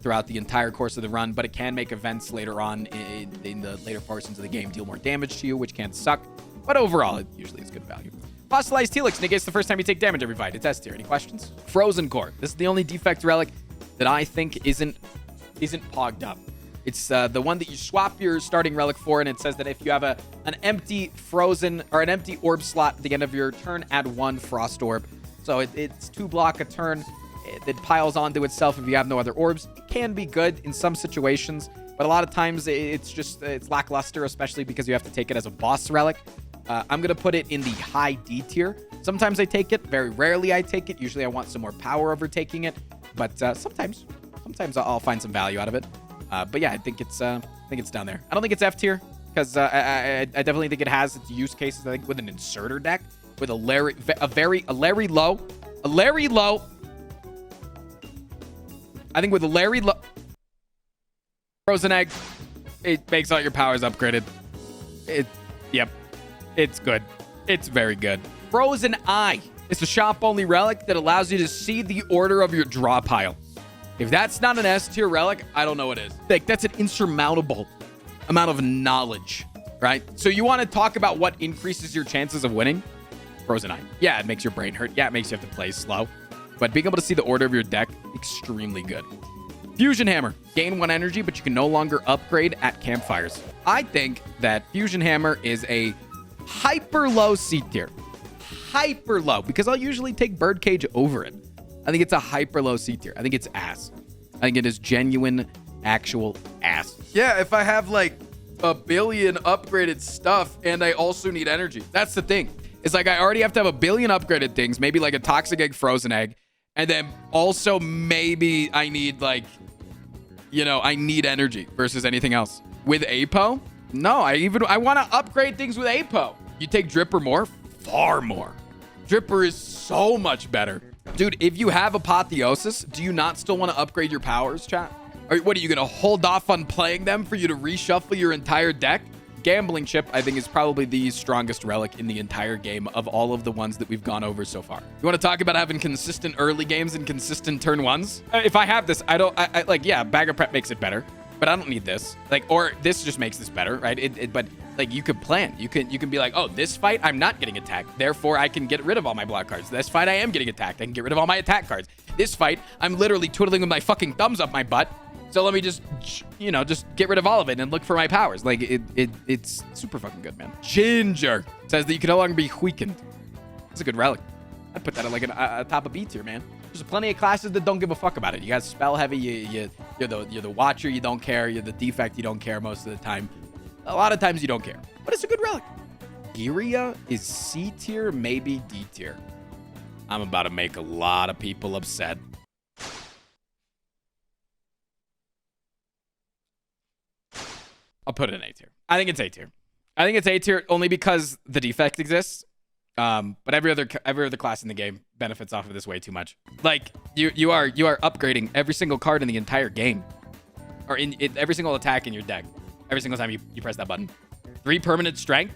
throughout the entire course of the run, but it can make events later on in the later portions of the game deal more damage to you, which can suck. But overall, it usually is good value. Fossilized Helix negates the first time you take damage every fight. It's S tier. Any questions? Frozen Core. This is the only defect relic that I think isn't pogged up. It's the one that you swap your starting relic for, and it says that if you have an empty frozen or an empty orb slot at the end of your turn, add 1 frost orb. So it's 2 block a turn that piles onto itself if you have no other orbs. It can be good in some situations, but a lot of times it's lackluster, especially because you have to take it as a boss relic. I'm going to put it in the high D tier. Sometimes I take it. Very rarely I take it. Usually I want some more power over taking it, but sometimes I'll find some value out of it. But yeah, I think it's down there. I don't think it's F tier. because I definitely think it has its use cases. I think with an inserter deck, with a Larry low. I think with a Larry low, Frozen Egg, it makes all your powers upgraded. Yep, it's good. It's very good. Frozen Eye. It's a shop-only relic that allows you to see the order of your draw pile. If that's not an S-tier relic, I don't know what is. Like, that's an insurmountable amount of knowledge, right? So you want to talk about what increases your chances of winning? Frozen Eye. Yeah, it makes your brain hurt. Yeah, it makes you have to play slow. But being able to see the order of your deck, extremely good. Fusion Hammer. Gain 1 energy, but you can no longer upgrade at campfires. I think that Fusion Hammer is a hyper low C tier. Hyper low, because I'll usually take Birdcage over it. I think it's a hyper low C tier. I think it's ass. I think it is genuine, actual ass. Yeah, if I have like a billion upgraded stuff and I also need energy. That's the thing. It's like I already have to have a billion upgraded things, maybe like a Toxic Egg, Frozen Egg, and then also maybe I need like, you know, I need energy versus anything else. With Apo? No, I want to upgrade things with Apo. You take Dripper more? Far more. Dripper is so much better. Dude, if you have Apotheosis, do you not still want to upgrade your powers, chat? Or what, are you going to hold off on playing them for you to reshuffle your entire deck? Gambling Chip, I think, is probably the strongest relic in the entire game of all of the ones that we've gone over so far. You want to talk about having consistent early games and consistent turn ones? If I have this, I like, yeah, Bagger Prep makes it better, but I don't need this. Like, or this just makes this better, right? But like, you could plan. You can be like, oh, this fight, I'm not getting attacked. Therefore, I can get rid of all my block cards. This fight, I am getting attacked. I can get rid of all my attack cards. This fight, I'm literally twiddling with my fucking thumbs up my butt. So let me just, you know, just get rid of all of it and look for my powers. Like, it's super fucking good, man. Ginger says that you can no longer be weakened. It's a good relic. I'd put that at like a top of B tier, man. There's plenty of classes that don't give a fuck about it. You got spell heavy, you're the watcher, you don't care. You're the defect, you don't care most of the time. A lot of times you don't care, but it's a good relic. Giria is C tier, maybe D tier. I'm about to make a lot of people upset. I'll put it in A tier. I think it's A tier. I think it's A tier only because the defect exists. But every other class in the game benefits off of this way too much. Like you are upgrading every single card in the entire game, or in every single attack in your deck. Every single time you press that button. 3 permanent strength.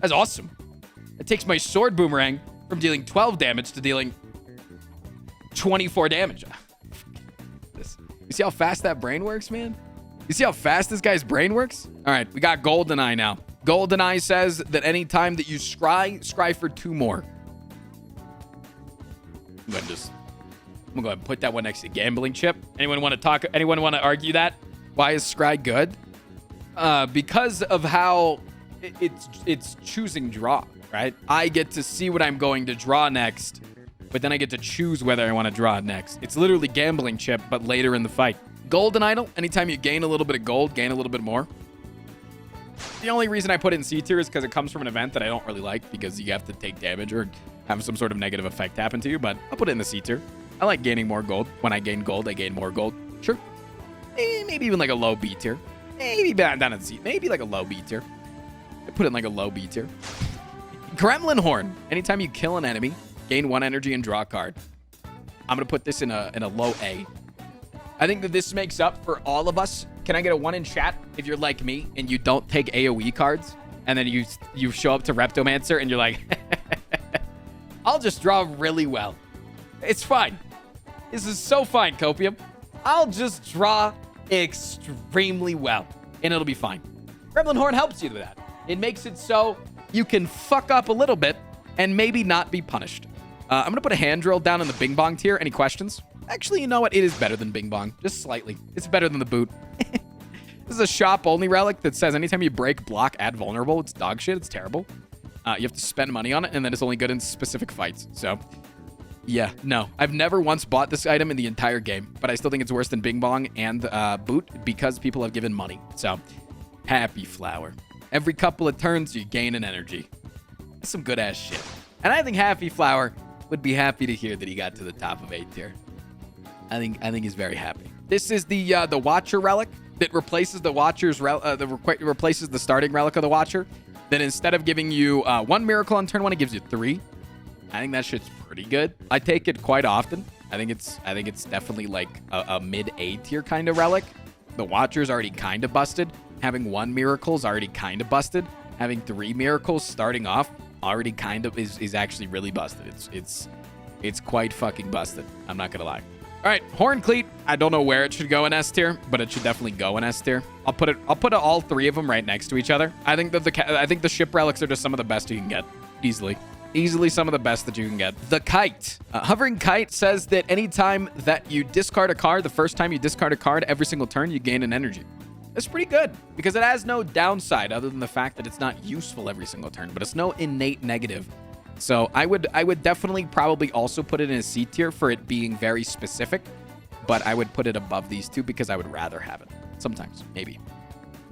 That's awesome. It takes my sword boomerang from dealing 12 damage to dealing 24 damage. You see how fast that brain works, man? You see how fast this guy's brain works? All right, we got GoldenEye now. GoldenEye says that anytime that you scry for 2 more. I'm gonna go ahead and put that one next to Gambling Chip. Anyone want to argue that? Why is scry good? Because of how it's choosing draw, right? I get to see what I'm going to draw next, but then I get to choose whether I want to draw next. It's literally Gambling Chip, but later in the fight. Golden Idol, anytime you gain a little bit of gold, gain a little bit more. The only reason I put it in C tier is because it comes from an event that I don't really like, because you have to take damage or have some sort of negative effect happen to you, but I'll put it in the C tier. I like gaining more gold. When I gain gold, I gain more gold. Sure. Maybe even like a low B tier. Maybe down in C. Maybe like a low B tier. I put it in like a low B tier. Gremlin Horn. Anytime you kill an enemy, gain 1 energy and draw a card. I'm going to put this in a low A. I think that this makes up for all of us. Can I get a 1 in chat if you're like me and you don't take AoE cards, and then you show up to Reptomancer and you're like, I'll just draw really well. It's fine. This is so fine, Copium. I'll just draw extremely well, and it'll be fine. Gremlin Horn helps you with that. It makes it so you can fuck up a little bit and maybe not be punished. I'm going to put a hand drill down in the Bing Bong tier. Any questions? Actually, you know what? It is better than Bing Bong. Just slightly. It's better than the boot. This is a shop-only relic that says anytime you break, block, add vulnerable, it's dog shit. It's terrible. You have to spend money on it, and then it's only good in specific fights. So, yeah, no. I've never once bought this item in the entire game, but I still think it's worse than Bing Bong and boot because people have given money. So, Happy Flower. Every couple of turns, you gain an energy. That's some good-ass shit. And I think Happy Flower would be happy to hear that he got to the top of A tier. I think he's very happy. This is the Watcher relic. that replaces the Watcher's replaces the starting relic of the Watcher, that instead of giving you 1 miracle on turn 1, it gives you 3. I think that shit's pretty good. I take it quite often. I think it's definitely like a mid A tier kind of relic. The Watcher's already kind of busted. Having 1 miracle is already kind of busted. Having 3 miracles starting off already kind of is actually really busted. It's quite fucking busted. I'm not gonna lie. All right, Horn Cleat. I don't know where it should go in S tier, but it should definitely go in S tier. I'll put all 3 of them right next to each other. I think that the ship relics are just some of the best you can get. Easily some of the best that you can get. The Kite. Hovering Kite says that anytime that you discard a card, the first time you discard a card, every single turn, you gain an energy. That's pretty good because it has no downside other than the fact that it's not useful every single turn, but it's no innate negative. So I would definitely probably also put it in a C tier for it being very specific, but I would put it above these 2 because I would rather have it. Sometimes, maybe.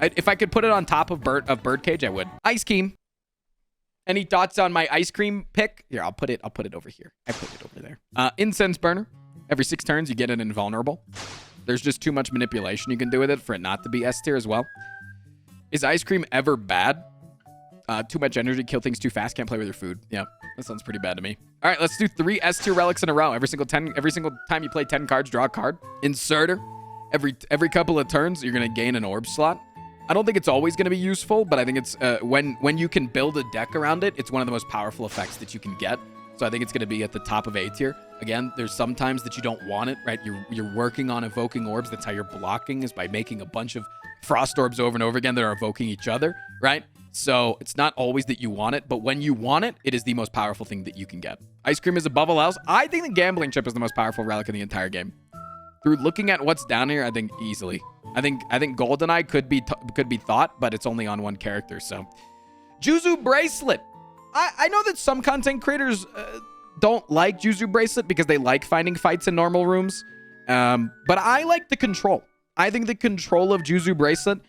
If I could put it on top of Birdcage, I would. Ice Cream. Any thoughts on my ice cream pick? Here, I'll put it over here. I put it over there. Incense Burner. Every 6 turns, you get an invulnerable. There's just too much manipulation you can do with it for it not to be S tier as well. Is ice cream ever bad? Too much energy, kill things too fast, can't play with your food. Yeah, that sounds pretty bad to me. All right, let's do 3 S tier relics in a row. Every single time you play 10 cards, draw a card. Inserter. Every couple of turns, you're gonna gain an orb slot. I don't think it's always going to be useful, but I think it's when you can build a deck around it, it's one of the most powerful effects that you can get. So I think it's going to be at the top of A tier. Again, there's some times that you don't want it, right? You're working on evoking orbs. That's how you're blocking, is by making a bunch of frost orbs over and over again that are evoking each other, right? So it's not always that you want it, but when you want it, it is the most powerful thing that you can get. Ice cream is above all else. I think the gambling chip is the most powerful relic in the entire game. Through looking at what's down here, I think easily. I think Goldeneye could be thought, but it's only on 1 character. So, Juzu Bracelet. I know that some content creators don't like Juzu Bracelet because they like finding fights in normal rooms, but I like the control. I think the control of Juzu Bracelet,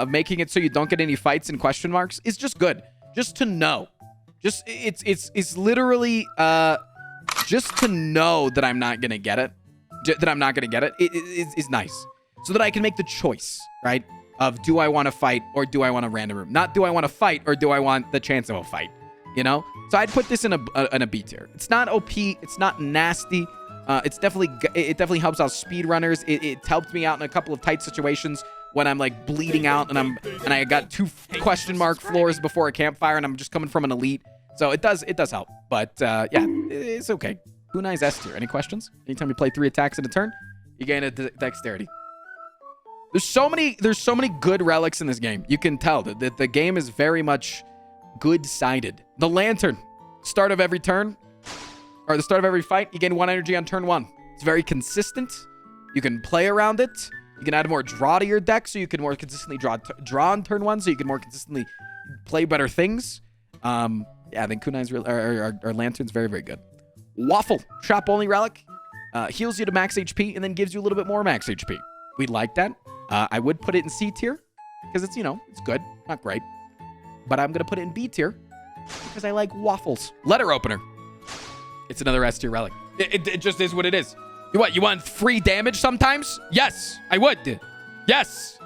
making it so you don't get any fights and question marks, is just good. Just to know, it's literally just to know that I'm not gonna get it. Is nice. So that I can make the choice, right? Of do I want to fight or do I want a random room? Not do I want to fight or do I want the chance of a fight, you know? So I'd put this in a B tier. It's not OP. It's not nasty. It definitely helps out speedrunners. It helped me out in a couple of tight situations when I'm like bleeding out and I got 2 question mark floors before a campfire and I'm just coming from an elite. So it does help. But yeah, it's okay. Kunai's S tier. Any questions? Anytime you play 3 attacks in a turn, you gain a dexterity. There's so many good relics in this game. You can tell that the game is very much good-sided. The Lantern, start of every turn, or the start of every fight, you gain 1 energy on turn 1. It's very consistent. You can play around it. You can add more draw to your deck, so you can more consistently draw on turn 1, so you can more consistently play better things. Yeah, I think Kunai's our Lantern's very, very good. Waffle, shop-only relic. Heals you to max HP and then gives you a little bit more max HP. We like that. I would put it in C tier because it's, it's good, not great. But I'm going to put it in B tier because I like waffles. Letter opener. It's another S tier relic. It just is what it is. You want free damage sometimes? Yes, I would. Yes,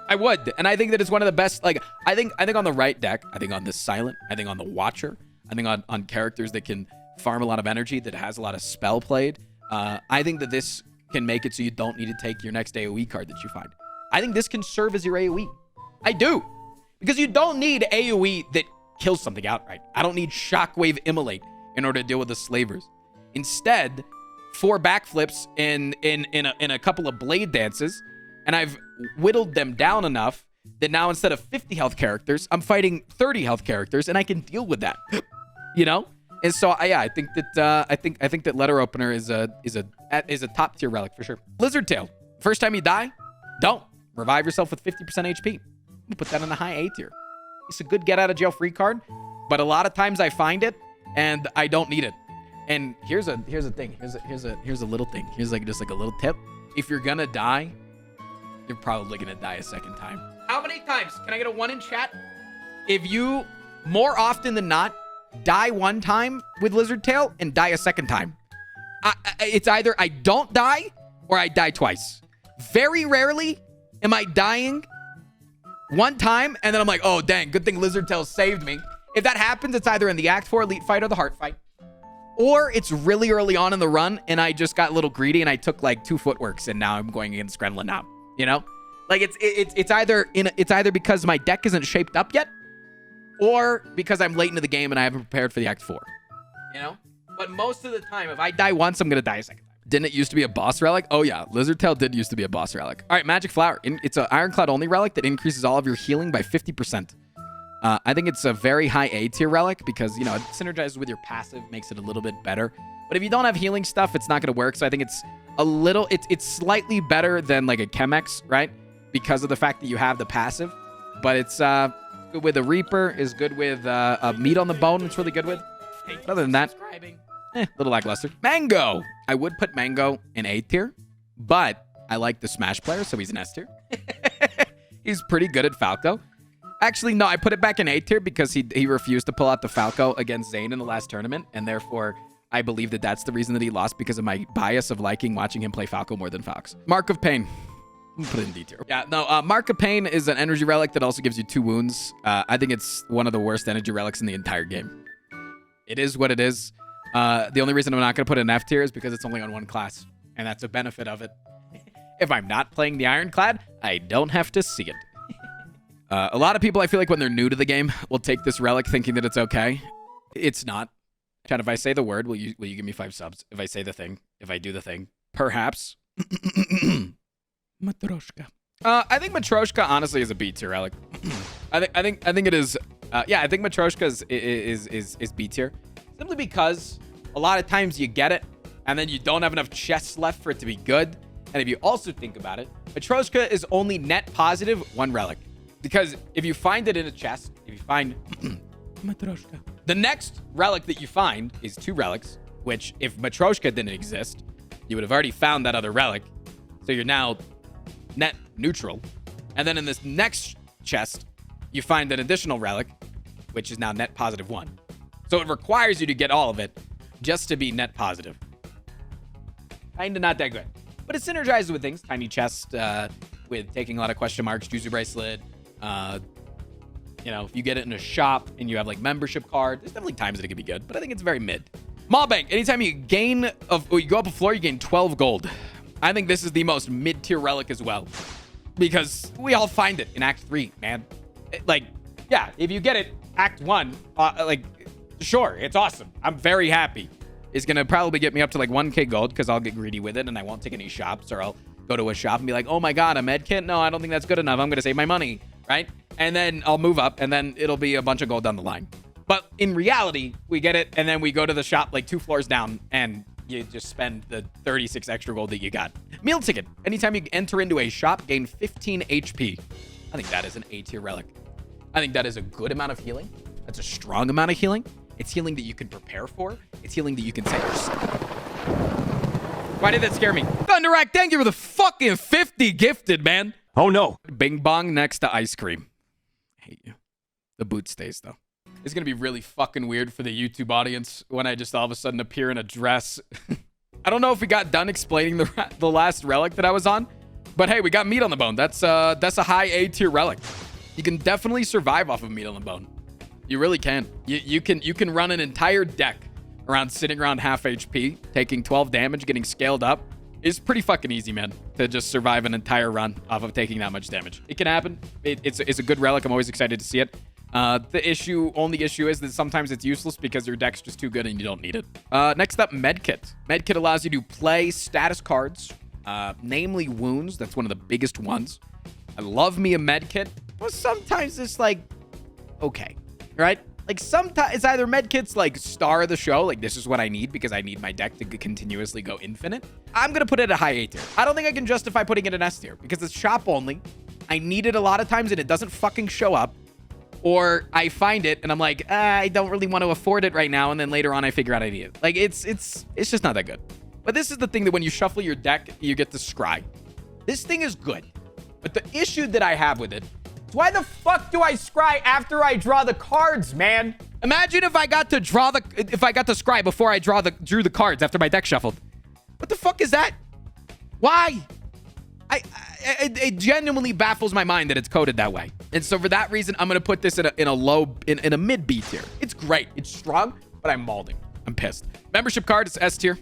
I would. And I think that it's one of the best. Like, I think on the right deck, I think on the Silent, I think on the Watcher, I think on characters that can farm a lot of energy, that has a lot of spell played. I think that this can make it so you don't need to take your next AoE card that you find. I think this can serve as your AoE. I do. Because you don't need AoE that kills something outright. I don't need Shockwave Immolate in order to deal with the slavers. Instead, 4 backflips in a couple of blade dances, and I've whittled them down enough that now instead of 50 health characters, I'm fighting 30 health characters, and I can deal with that. And so I think that letter opener is a top tier relic for sure. Blizzard Tail. First time you die, don't revive yourself with 50% HP. You put that in a high A tier. It's a good get out of jail free card, but a lot of times I find it and I don't need it. And here's a thing. Here's a little thing. Here's just a little tip. If you're gonna die, you're probably gonna die a second time. How many times? Can I get a 1 in chat? If you, more often than not, die 1 time with Lizard Tail and die a second time, it's either I don't die or I die twice. Very rarely Am I dying one time and then I'm like, oh, dang, good thing Lizard Tail saved me. If that happens, it's either in the Act 4 Elite Fight or the Heart Fight. Or it's really early on in the run and I just got a little greedy and I took like 2 footworks and now I'm going against Gremlin now. You know? Like it's either because my deck isn't shaped up yet or because I'm late into the game and I haven't prepared for the Act 4. You know? But most of the time, if I die once, I'm going to die a second time. Didn't it used to be a boss relic? Oh yeah, Lizard Tail did used to be a boss relic. All right, Magic Flower. It's an Ironclad only relic that increases all of your healing by 50%. I think it's a very high A tier relic because, you know, it synergizes with your passive, makes it a little bit better. But if you don't have healing stuff, it's not going to work. So I think it's a little, it's slightly better than like a Chemex, right? Because of the fact that you have the passive. But it's good with a Reaper, is good with a Meat on the Bone. It's really good with. But other than that, little lackluster. Mango. I would put Mango in A tier, but I like the Smash player, so he's an S tier. He's pretty good at Falco. Actually, no, I put it back in A tier because he refused to pull out the Falco against Zane in the last tournament, and therefore I believe that that's the reason that he lost because of my bias of liking watching him play Falco more than Fox. Mark of Payne. Put it in D tier. Yeah, no, Mark of Payne is an energy relic that also gives you 2 wounds. I think it's one of the worst energy relics in the entire game. It is what it is. The only reason I'm not going to put it in F tier is because it's only on 1 class, and that's a benefit of it. If I'm not playing the Ironclad, I don't have to see it. A lot of people, I feel like when they're new to the game, will take this relic thinking that it's okay. It's not. Chat, if I say the word, will you give me 5 subs? If I say the thing, if I do the thing, perhaps. Matryoshka. I think Matryoshka honestly is a B tier relic. I think it is. Yeah, I think Matryoshka is B tier, simply because a lot of times you get it and then you don't have enough chests left for it to be good. And if you also think about it, Matryoshka is only net positive 1 relic. Because if you find it in a chest, if you find Matryoshka, the next relic that you find is 2 relics, which if Matryoshka didn't exist, you would have already found that other relic. So you're now net neutral. And then in this next chest, you find an additional relic, which is now net positive 1. So it requires you to get all of it just to be net positive. Kinda not that good. But it synergizes with things. Tiny chest, with taking a lot of question marks, Juzu Bracelet. You know, if you get it in a shop and you have like membership card, there's definitely times that it could be good, but I think it's very mid. Maw Bank, anytime you gain you go up a floor, you gain 12 gold. I think this is the most mid-tier relic as well, because we all find it in Act 3, man. Like, yeah, if you get it Act 1, like, sure, it's awesome. I'm very happy. It's gonna probably get me up to like 1k gold because I'll get greedy with it and I won't take any shops, or I'll go to a shop and be like, oh my god, a medkit? No, I don't think that's good enough. I'm gonna save my money, right? And then I'll move up and then it'll be a bunch of gold down the line. But in reality, we get it and then we go to the shop like 2 floors down and you just spend the 36 extra gold that you got. Meal ticket. Anytime you enter into a shop, gain 15 HP. I think that is an A tier relic. I think that is a good amount of healing. That's a strong amount of healing. It's healing that you can prepare for. It's healing that you can set yourself. Why did that scare me? Thunderak, thank you for the fucking 50 gifted, man. Oh no. Bing bong next to ice cream. I hate you. The boot stays though. It's gonna be really fucking weird for the YouTube audience when I just all of a sudden appear in a dress. I don't know if we got done explaining the last relic that I was on, but hey, we got meat on the bone. That's a high A tier relic. You can definitely survive off of meat on the bone. You really can. You can run an entire deck around sitting around half HP, taking 12 damage, getting scaled up. It's pretty fucking easy, man, to just survive an entire run off of taking that much damage. It can happen. It's a good relic. I'm always excited to see it. The only issue is that sometimes it's useless because your deck's just too good and you don't need it. Next up, Medkit. Medkit allows you to play status cards, namely wounds. That's one of the biggest ones. I love me a Medkit, but sometimes it's like, okay, right? Like sometimes it's either Medkit's like star of the show, like this is what I need because I need my deck to continuously go infinite. I'm gonna put it at a high A tier. I don't think I can justify putting it in S tier because it's shop only. I need it a lot of times and it doesn't fucking show up. Or I find it and I'm like, I don't really want to afford it right now. And then later on I figure out I need it. Like it's just not that good. But this is the thing that when you shuffle your deck, you get to scry. This thing is good. But the issue that I have with it, why the fuck do I scry after I draw the cards, man? Imagine if I got to scry before I drew the cards after my deck shuffled. What the fuck is that? Why? It genuinely baffles my mind that it's coded that way. And so for that reason, I'm going to put this in a mid B tier. It's great. It's strong, but I'm malding. I'm pissed. Membership card is S tier.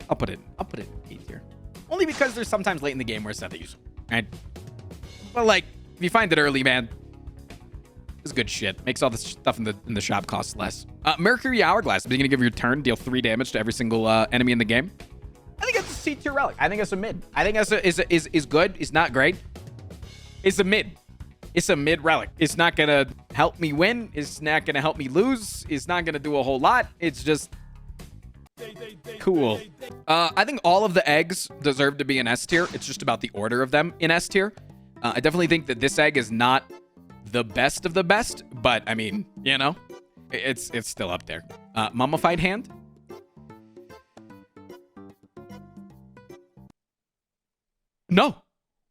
I'll put it in A tier. Only because there's sometimes late in the game where it's not that useful, right? But like, if you find it early, man, it's good shit. Makes all the stuff in the shop cost less. Mercury Hourglass. Beginning of your turn, deal 3 damage to every single enemy in the game. I think it's a C tier relic. I think it's a mid. I think it's is good. It's not great. It's a mid. It's a mid relic. It's not gonna help me win. It's not gonna help me lose. It's not gonna do a whole lot. It's just cool. I think all of the eggs deserve to be in S tier. It's just about the order of them in S tier. I definitely think that this egg is not the best of the best, but I mean, you know, it's still up there. Mummified hand. No.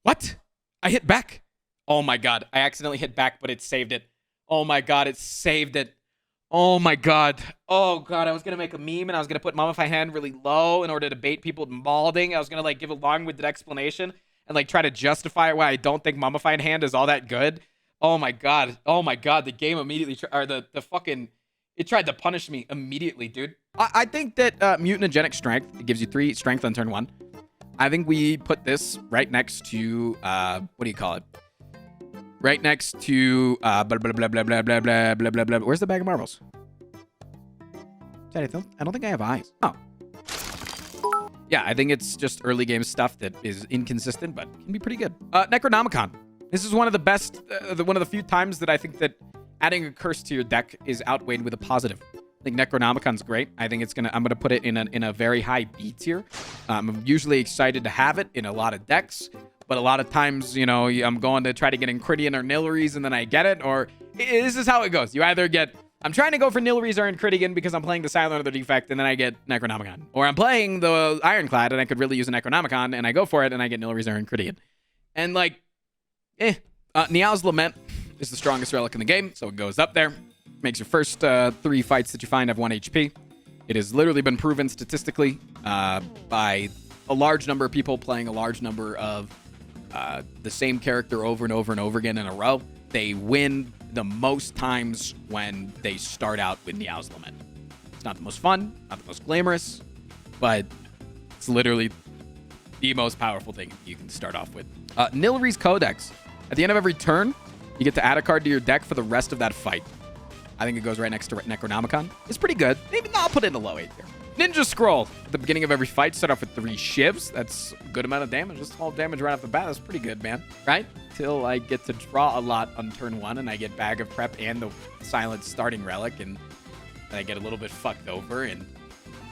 What? I hit back. Oh my god. I accidentally hit back, but it saved it. Oh my god, it saved it. Oh my god. Oh god, I was gonna make a meme and I was gonna put Mummified Hand really low in order to bait people malding. I was gonna like give a long-winded explanation and like try to justify why I don't think Mummified Hand is all that good. Oh my god. Oh my god, the game immediately it tried to punish me immediately, dude. I think that Mutagenic Strength, it gives you 3 strength on turn 1. I think we put this right next to what do you call it? Right next to blah blah blah blah blah blah blah blah blah blah. Where's the bag of marbles? I don't think I have eyes. Oh. Yeah, I think it's just early game stuff that is inconsistent, but can be pretty good. Necronomicon. This is one of the best, one of the few times that I think that adding a curse to your deck is outweighed with a positive. I think Necronomicon's great. I think I'm gonna put it in a very high B tier. I'm usually excited to have it in a lot of decks, but a lot of times, you know, I'm going to try to get Incridian or Nilries and then I get it, or this is how it goes. You either get, I'm trying to go for Nilries or Incridian because I'm playing the Silent or the Defect and then I get Necronomicon. Or I'm playing the Ironclad and I could really use a Necronomicon and I go for it and I get Nilries or Incridian. And like, Niao's Lament is the strongest relic in the game, so it goes up there. Makes your first 3 fights that you find have 1 HP. It has literally been proven statistically by a large number of people playing a large number of the same character over and over and over again in a row. They win the most times when they start out with Niao's Lament. It's not the most fun, not the most glamorous, but it's literally the most powerful thing you can start off with. Nilri's Codex. At the end of every turn, you get to add a card to your deck for the rest of that fight. I think it goes right next to Necronomicon. It's pretty good. Maybe I'll put it in the low 8 here. Ninja Scroll. At the beginning of every fight, start off with 3 shivs. That's a good amount of damage. Just 12 damage right off the bat. That's pretty good, man. Right? Till I get to draw a lot on turn 1, and I get Bag of Prep and the Silent Starting Relic, and then I get a little bit fucked over, and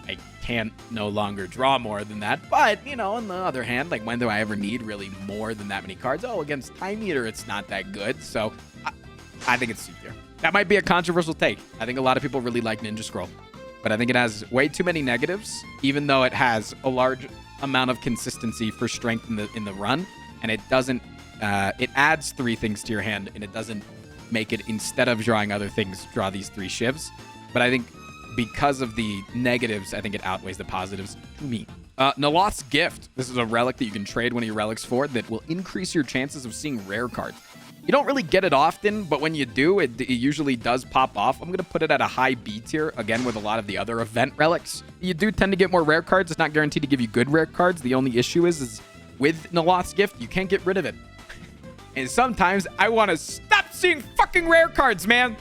I can't no longer draw more than that. But, you know, on the other hand, like, when do I ever need really more than that many cards? Oh, against Time Eater, it's not that good. So, I think it's C tier. That might be a controversial take. I think a lot of people really like Ninja Scroll. But I think it has way too many negatives, even though it has a large amount of consistency for strength in the run. And it doesn't, it adds 3 things to your hand, and it doesn't make it, instead of drawing other things, draw these 3 shivs. But I think because of the negatives, I think it outweighs the positives to me. Naloth's Gift. This is a relic that you can trade one of your relics for that will increase your chances of seeing rare cards. You don't really get it often, but when you do, it usually does pop off. I'm going to put it at a high B tier, again, with a lot of the other event relics. You do tend to get more rare cards. It's not guaranteed to give you good rare cards. The only issue is with Naloth's Gift, you can't get rid of it. And sometimes I want to stop seeing fucking rare cards, man.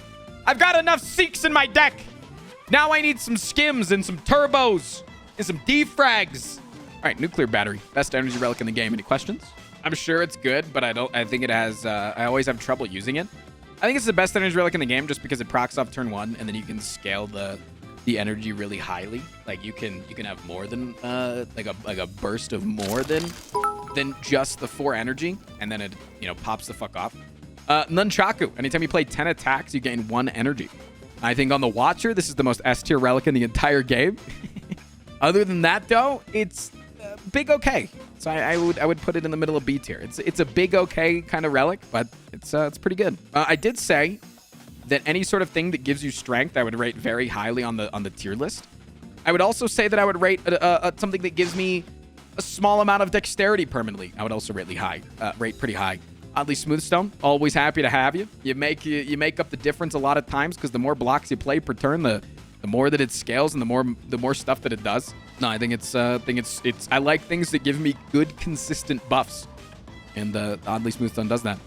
I've got enough Seeks in my deck. Now I need some Skims and some Turbos and some Defrags. All right, Nuclear Battery. Best energy relic in the game. Any questions? I'm sure it's good, but I think it has, I always have trouble using it. I think it's the best energy relic in the game just because it procs off turn 1, and then you can scale the energy really highly. Like you can have more than, like a burst of more than just the 4 energy, and then it, you know, pops the fuck off. Nunchaku. Anytime you play 10 attacks, you gain 1 energy. I think on the Watcher, this is the most S tier relic in the entire game. Other than that, though, it's big okay. So I would put it in the middle of B tier. It's a big okay kind of relic, but it's pretty good. I did say that any sort of thing that gives you strength, I would rate very highly on the tier list. I would also say that I would rate something that gives me a small amount of dexterity permanently. I would also rate pretty high. Oddly Smooth Stone, always happy to have you. You make up the difference a lot of times because the more blocks you play per turn, the more that it scales and the more stuff that it does. No, I think it's I like things that give me good consistent buffs, and Oddly Smooth Stone does that.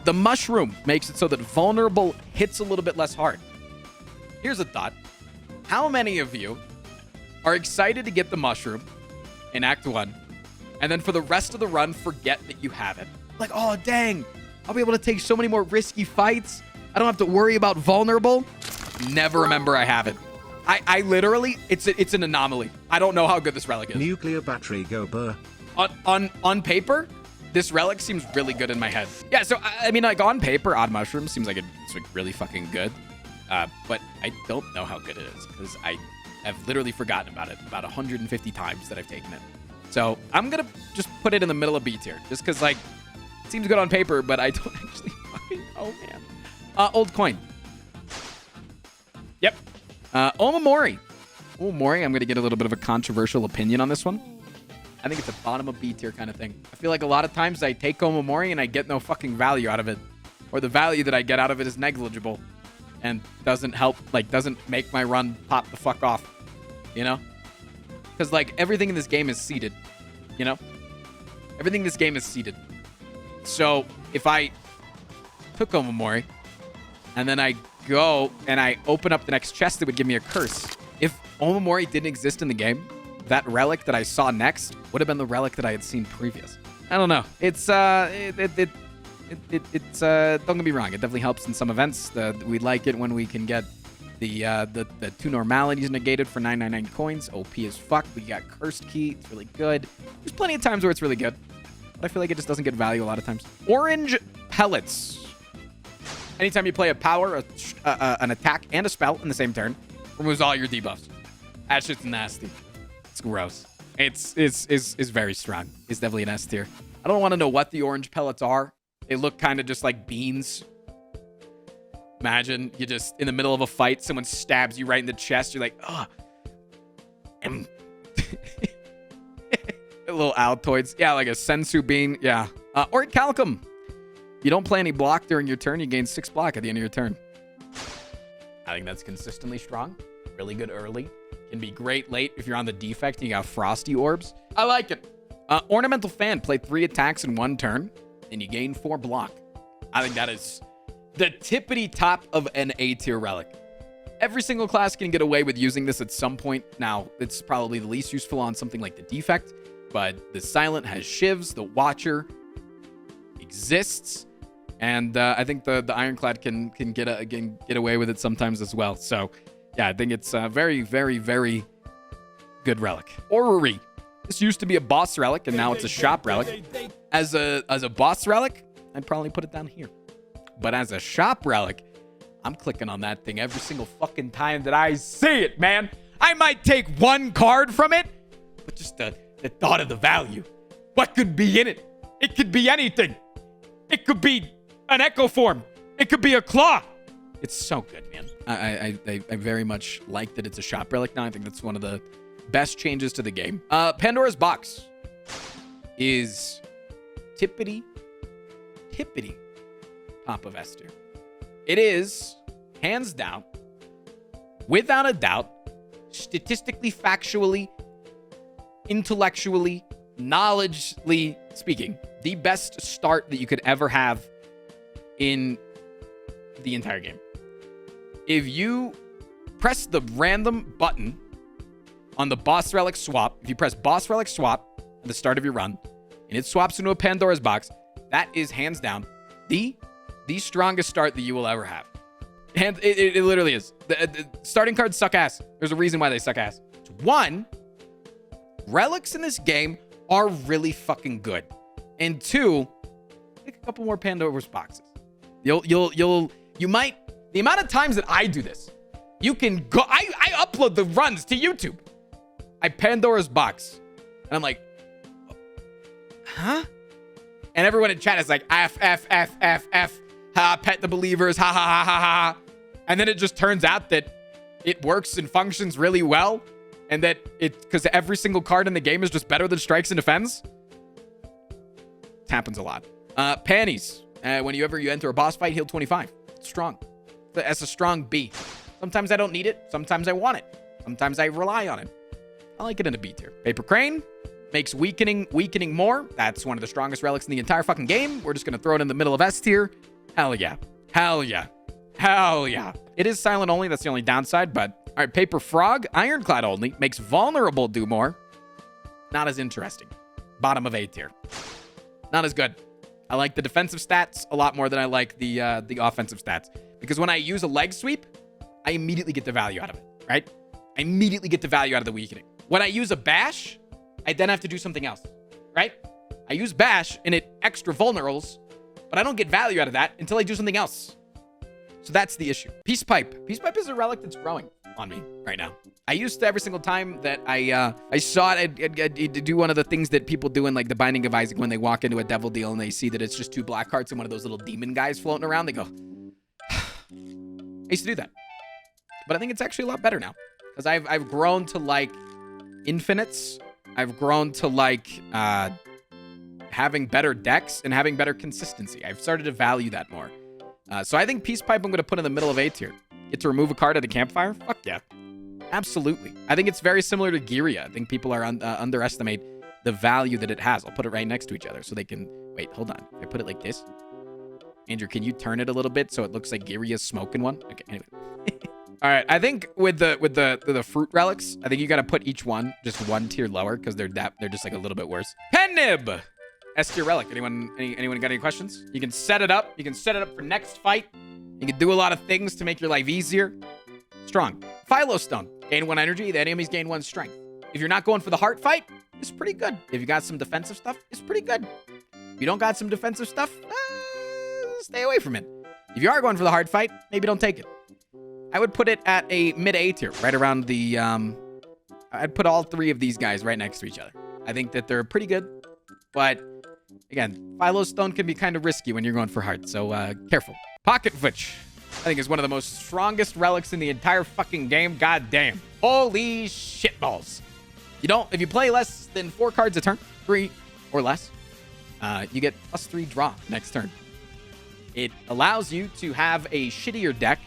The mushroom makes it so that vulnerable hits a little bit less hard. Here's a thought: how many of you are excited to get the mushroom in Act 1, and then for the rest of the run forget that you have it? Like, oh, dang, I'll be able to take so many more risky fights. I don't have to worry about vulnerable. Never remember I have it. I literally, it's an anomaly. I don't know how good this relic is. Nuclear battery go burr. On paper, this relic seems really good in my head. Yeah, so, I mean, like, on paper, Odd Mushroom seems like it's like really fucking good. But I don't know how good it is because I have literally forgotten about it about 150 times that I've taken it. So I'm going to just put it in the middle of B tier just because, like, it seems good on paper, but I don't actually fucking know, man. Old coin. Yep. Omamori. Omamori, I'm going to get a little bit of a controversial opinion on this one. I think it's a bottom of B tier kind of thing. I feel like a lot of times I take Omamori and I get no fucking value out of it. Or the value that I get out of it is negligible. And doesn't help, like, doesn't make my run pop the fuck off. You know? Because, like, everything in this game is seeded. You know? Everything in this game is seeded. So, if I took Omamori, and then I go and I open up the next chest, it would give me a curse. If Omamori didn't exist in the game, that relic that I saw next would have been the relic that I had seen previous. I don't know. It's, don't get me wrong. It definitely helps in some events. We like it when we can get the two normalities negated for 999 coins. OP as fuck. We got Cursed Key. It's really good. There's plenty of times where it's really good. But I feel like it just doesn't get value a lot of times. Orange Pellets. Anytime you play a power, an attack, and a spell in the same turn, removes all your debuffs. That shit's nasty. It's gross. It's very strong. It's definitely an S tier. I don't want to know what the orange pellets are. They look kind of just like beans. Imagine you just, in the middle of a fight, someone stabs you right in the chest. You're like, ugh. Little Altoids. Yeah, like a Sensu bean. Yeah. Orichalcum. You don't play any block during your turn. You gain 6 block at the end of your turn. I think that's consistently strong. Really good early. Can be great late if you're on the defect and you got Frosty Orbs. I like it. Ornamental Fan. Play 3 attacks in 1 turn, and you gain 4 block. I think that is the tippity top of an A tier relic. Every single class can get away with using this at some point. Now, it's probably the least useful on something like the defect, but the Silent has shivs. The Watcher exists. And I think the Ironclad can get away with it sometimes as well. So, yeah, I think it's a very, very, very good relic. Orrery. This used to be a boss relic, and now it's a shop relic. As a boss relic, I'd probably put it down here. But as a shop relic, I'm clicking on that thing every single fucking time that I see it, man. I might take 1 card from it, but just the thought of the value. What could be in it? It could be anything. It could be an Echo Form. It could be a Claw. It's so good, man. I very much like that it's a shop relic now. I think that's one of the best changes to the game. Pandora's Box is tippity top of S tier. It is, hands down, without a doubt, statistically, factually, intellectually, knowledgeably speaking, the best start that you could ever have in the entire game. If you press the random button on the Boss Relic swap, if you press Boss Relic swap at the start of your run, and it swaps into a Pandora's Box, that is hands down the strongest start that you will ever have. And it literally is. The starting cards suck ass. There's a reason why they suck ass. 1, relics in this game are really fucking good. And 2, pick a couple more Pandora's Boxes. You might, the amount of times that I do this, you can go, I upload the runs to YouTube. I Pandora's Box. And I'm like, huh? And everyone in chat is like, F, ha, pet the believers, ha, ha, ha, ha, ha. And then it just turns out that it works and functions really well. and that because every single card in the game is just better than strikes and defends. It happens a lot. Panties. Whenever you enter a boss fight, heal 25. It's strong. That's a strong B. Sometimes I don't need it. Sometimes I want it. Sometimes I rely on it. I like it in a B tier. Paper Crane makes weakening more. That's one of the strongest relics in the entire fucking game. We're just going to throw it in the middle of S tier. Hell yeah. Hell yeah. Hell yeah. It is silent only. That's the only downside. But all right, Paper Frog, Ironclad only. Makes vulnerable do more. Not as interesting. Bottom of A tier. Not as good. I like the defensive stats a lot more than I like the offensive stats. Because when I use a leg sweep, I immediately get the value out of it, right? I immediately get the value out of the weakening. When I use a bash, I then have to do something else, right? I use bash and it extra vulnerables, but I don't get value out of that until I do something else. So that's the issue. Peace Pipe. Peace Pipe is a relic that's growing on me right now. I used to every single time that I saw it, I'd do one of the things that people do in like the Binding of Isaac when they walk into a devil deal and they see that it's just 2 black hearts and one of those little demon guys floating around. They go, I used to do that. But I think it's actually a lot better now because I've grown to like infinites. I've grown to like having better decks and having better consistency. I've started to value that more. So I think Peace Pipe I'm going to put in the middle of A tier. Get to remove a card at a campfire? Fuck yeah. Absolutely. I think it's very similar to Giria. I think people are underestimate the value that it has. I'll put it right next to each other so they can... Wait, hold on. If I put it like this... Andrew, can you turn it a little bit so it looks like Giria's smoking one? Okay, anyway. All right, I think with the fruit relics, I think you got to put each one just 1 tier lower because they're just like a little bit worse. Pen Nib! S tier relic. Anyone got any questions? You can set it up. You can set it up for next fight. You can do a lot of things to make your life easier. Strong. Philo Stone. Gain 1 energy. The enemies gain 1 strength. If you're not going for the heart fight, it's pretty good. If you got some defensive stuff, it's pretty good. If you don't got some defensive stuff, stay away from it. If you are going for the hard fight, maybe don't take it. I would put it at a mid-A tier, right around the, I'd put all 3 of these guys right next to each other. I think that they're pretty good, but again, Philo Stone can be kind of risky when you're going for heart, so careful. Pocket Fitch, I think is one of the most strongest relics in the entire fucking game. God damn. Holy shitballs. If you play less than 4 cards a turn, 3 or less, you get +3 draw next turn. It allows you to have a shittier deck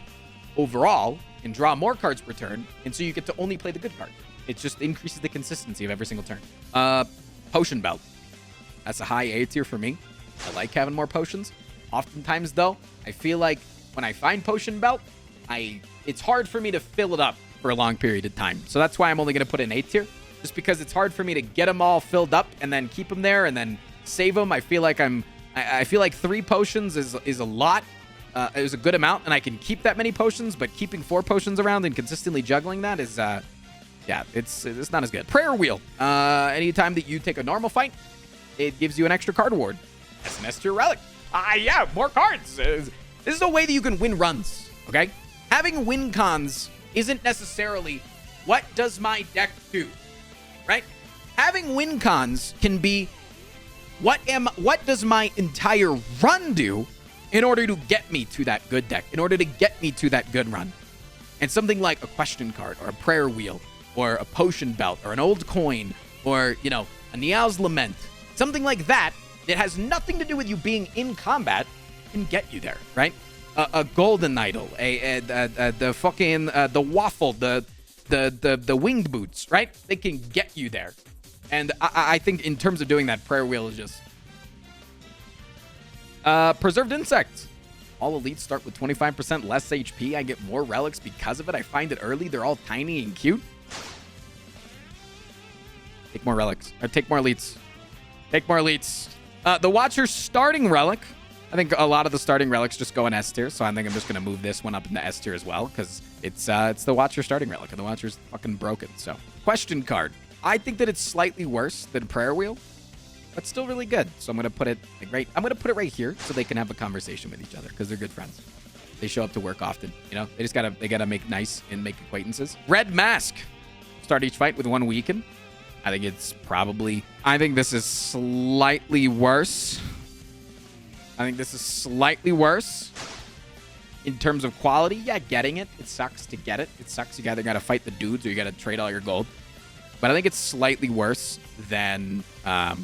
overall and draw more cards per turn, and so you get to only play the good card. It just increases the consistency of every single turn. Potion Belt. That's a high A tier for me. I like having more potions. Oftentimes, though, I feel like when I find Potion Belt, it's hard for me to fill it up for a long period of time. So that's why I'm only going to put in A tier, just because it's hard for me to get them all filled up and then keep them there and then save them. I feel like 3 potions is a lot. Is a good amount, and I can keep that many potions, but keeping 4 potions around and consistently juggling that is, yeah, it's not as good. Prayer Wheel. Anytime that you take a normal fight, it gives you an extra card reward. That's an S tier relic. Yeah, more cards. This is a way that you can win runs, okay? Having win cons isn't necessarily what does my deck do, right? Having win cons can be what does my entire run do in order to get me to that good deck, in order to get me to that good run. And something like a question card or a prayer wheel or a potion belt or an old coin or, a Niao's Lament, something like that that has nothing to do with you being in combat can get you there, right? A golden idol, the fucking the waffle, the winged boots, right? They can get you there. And I think in terms of doing that, prayer wheel is just Preserved Insect. All elites start with 25% less HP. I get more relics because of it. I find it early. They're all tiny and cute. Take more relics. Or take more elites. Take more elites. The Watcher's starting relic. I think a lot of the starting relics just go in S tier, so I think I'm just going to move this one up into S tier as well, because it's the Watcher starting relic, and the Watcher's fucking broken. So, question card. I think that it's slightly worse than Prayer Wheel, but still really good. So I'm going to put it I'm going to put it right here so they can have a conversation with each other, because they're good friends. They show up to work often, They gotta make nice and make acquaintances. Red Mask. Start each fight with 1 weaken. I think this is slightly worse. In terms of quality. Yeah, getting it. It sucks to get it. It sucks. You either got to fight the dudes or you got to trade all your gold. but I think it's slightly worse than a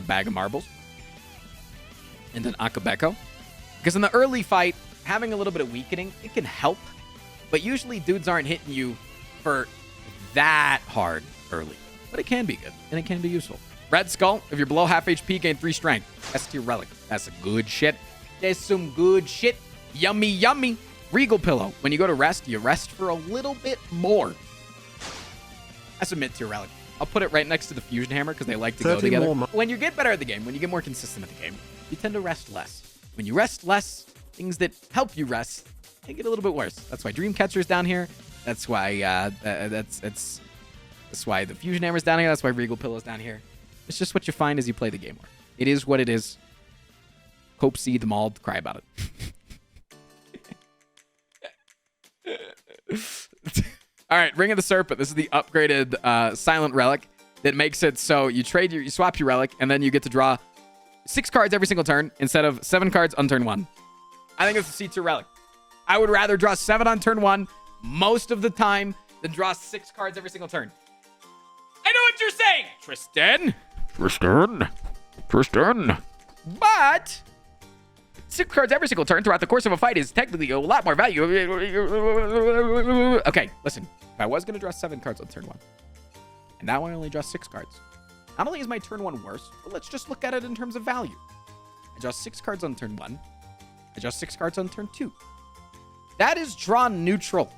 bag of marbles and an Akabeko. Because in the early fight, having a little bit of weakening, it can help, but usually dudes aren't hitting you for that hard early. But it can be good, and it can be useful. Red Skull, if you're below half HP, gain 3 strength. S tier relic. That's a good shit. That's some good shit. Yummy, yummy. Regal Pillow. When you go to rest, you rest for a little bit more. That's a mid-tier relic. I'll put it right next to the Fusion Hammer because they like to go together. When you get better at the game, when you get more consistent at the game, you tend to rest less. When you rest less, things that help you rest, they get a little bit worse. That's why Dreamcatcher's down here. That's why that's why the Fusion Hammer's down here. That's why Regal Pillow's down here. It's just what you find as you play the game more. It is what it is. Hope see them all cry about it. All right, Ring of the Serpent. This is the upgraded silent relic that makes it so you swap your relic, and then you get to draw 6 cards every single turn instead of 7 cards on turn 1. I think it's a C tier relic. I would rather draw 7 on turn 1 most of the time than draw 6 cards every single turn. I know what you're saying, Tristan. But 6 cards every single turn throughout the course of a fight is technically a lot more value. Okay, listen. If I was going to draw 7 cards on turn 1, and now I only draw 6 cards, not only is my turn 1 worse, but let's just look at it in terms of value. I draw 6 cards on turn 1. I draw 6 cards on turn 2. That is draw neutral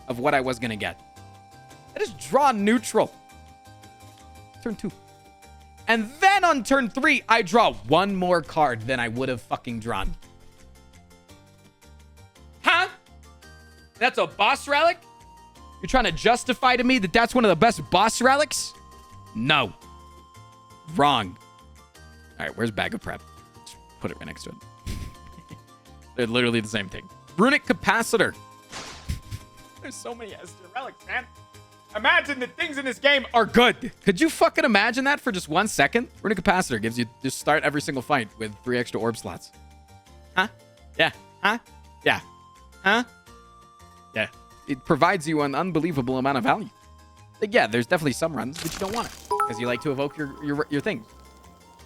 of what I was going to get. That is draw neutral. Turn 2. And then on turn 3, I draw 1 more card than I would have fucking drawn. Huh? That's a boss relic? You're trying to justify to me that that's one of the best boss relics? No. Wrong. All right, where's Bag of Prep? Just put it right next to it. They're literally the same thing. Runic Capacitor. There's so many S-tier relics, man. Imagine that things in this game are good. Could you fucking imagine that for just 1 second? Runic Capacitor gives you just start every single fight with 3 extra orb slots. Huh? Yeah. Huh? Yeah. Huh? Yeah. It provides you an unbelievable amount of value. Like, yeah, there's definitely some runs that you don't want it because you like to evoke your thing.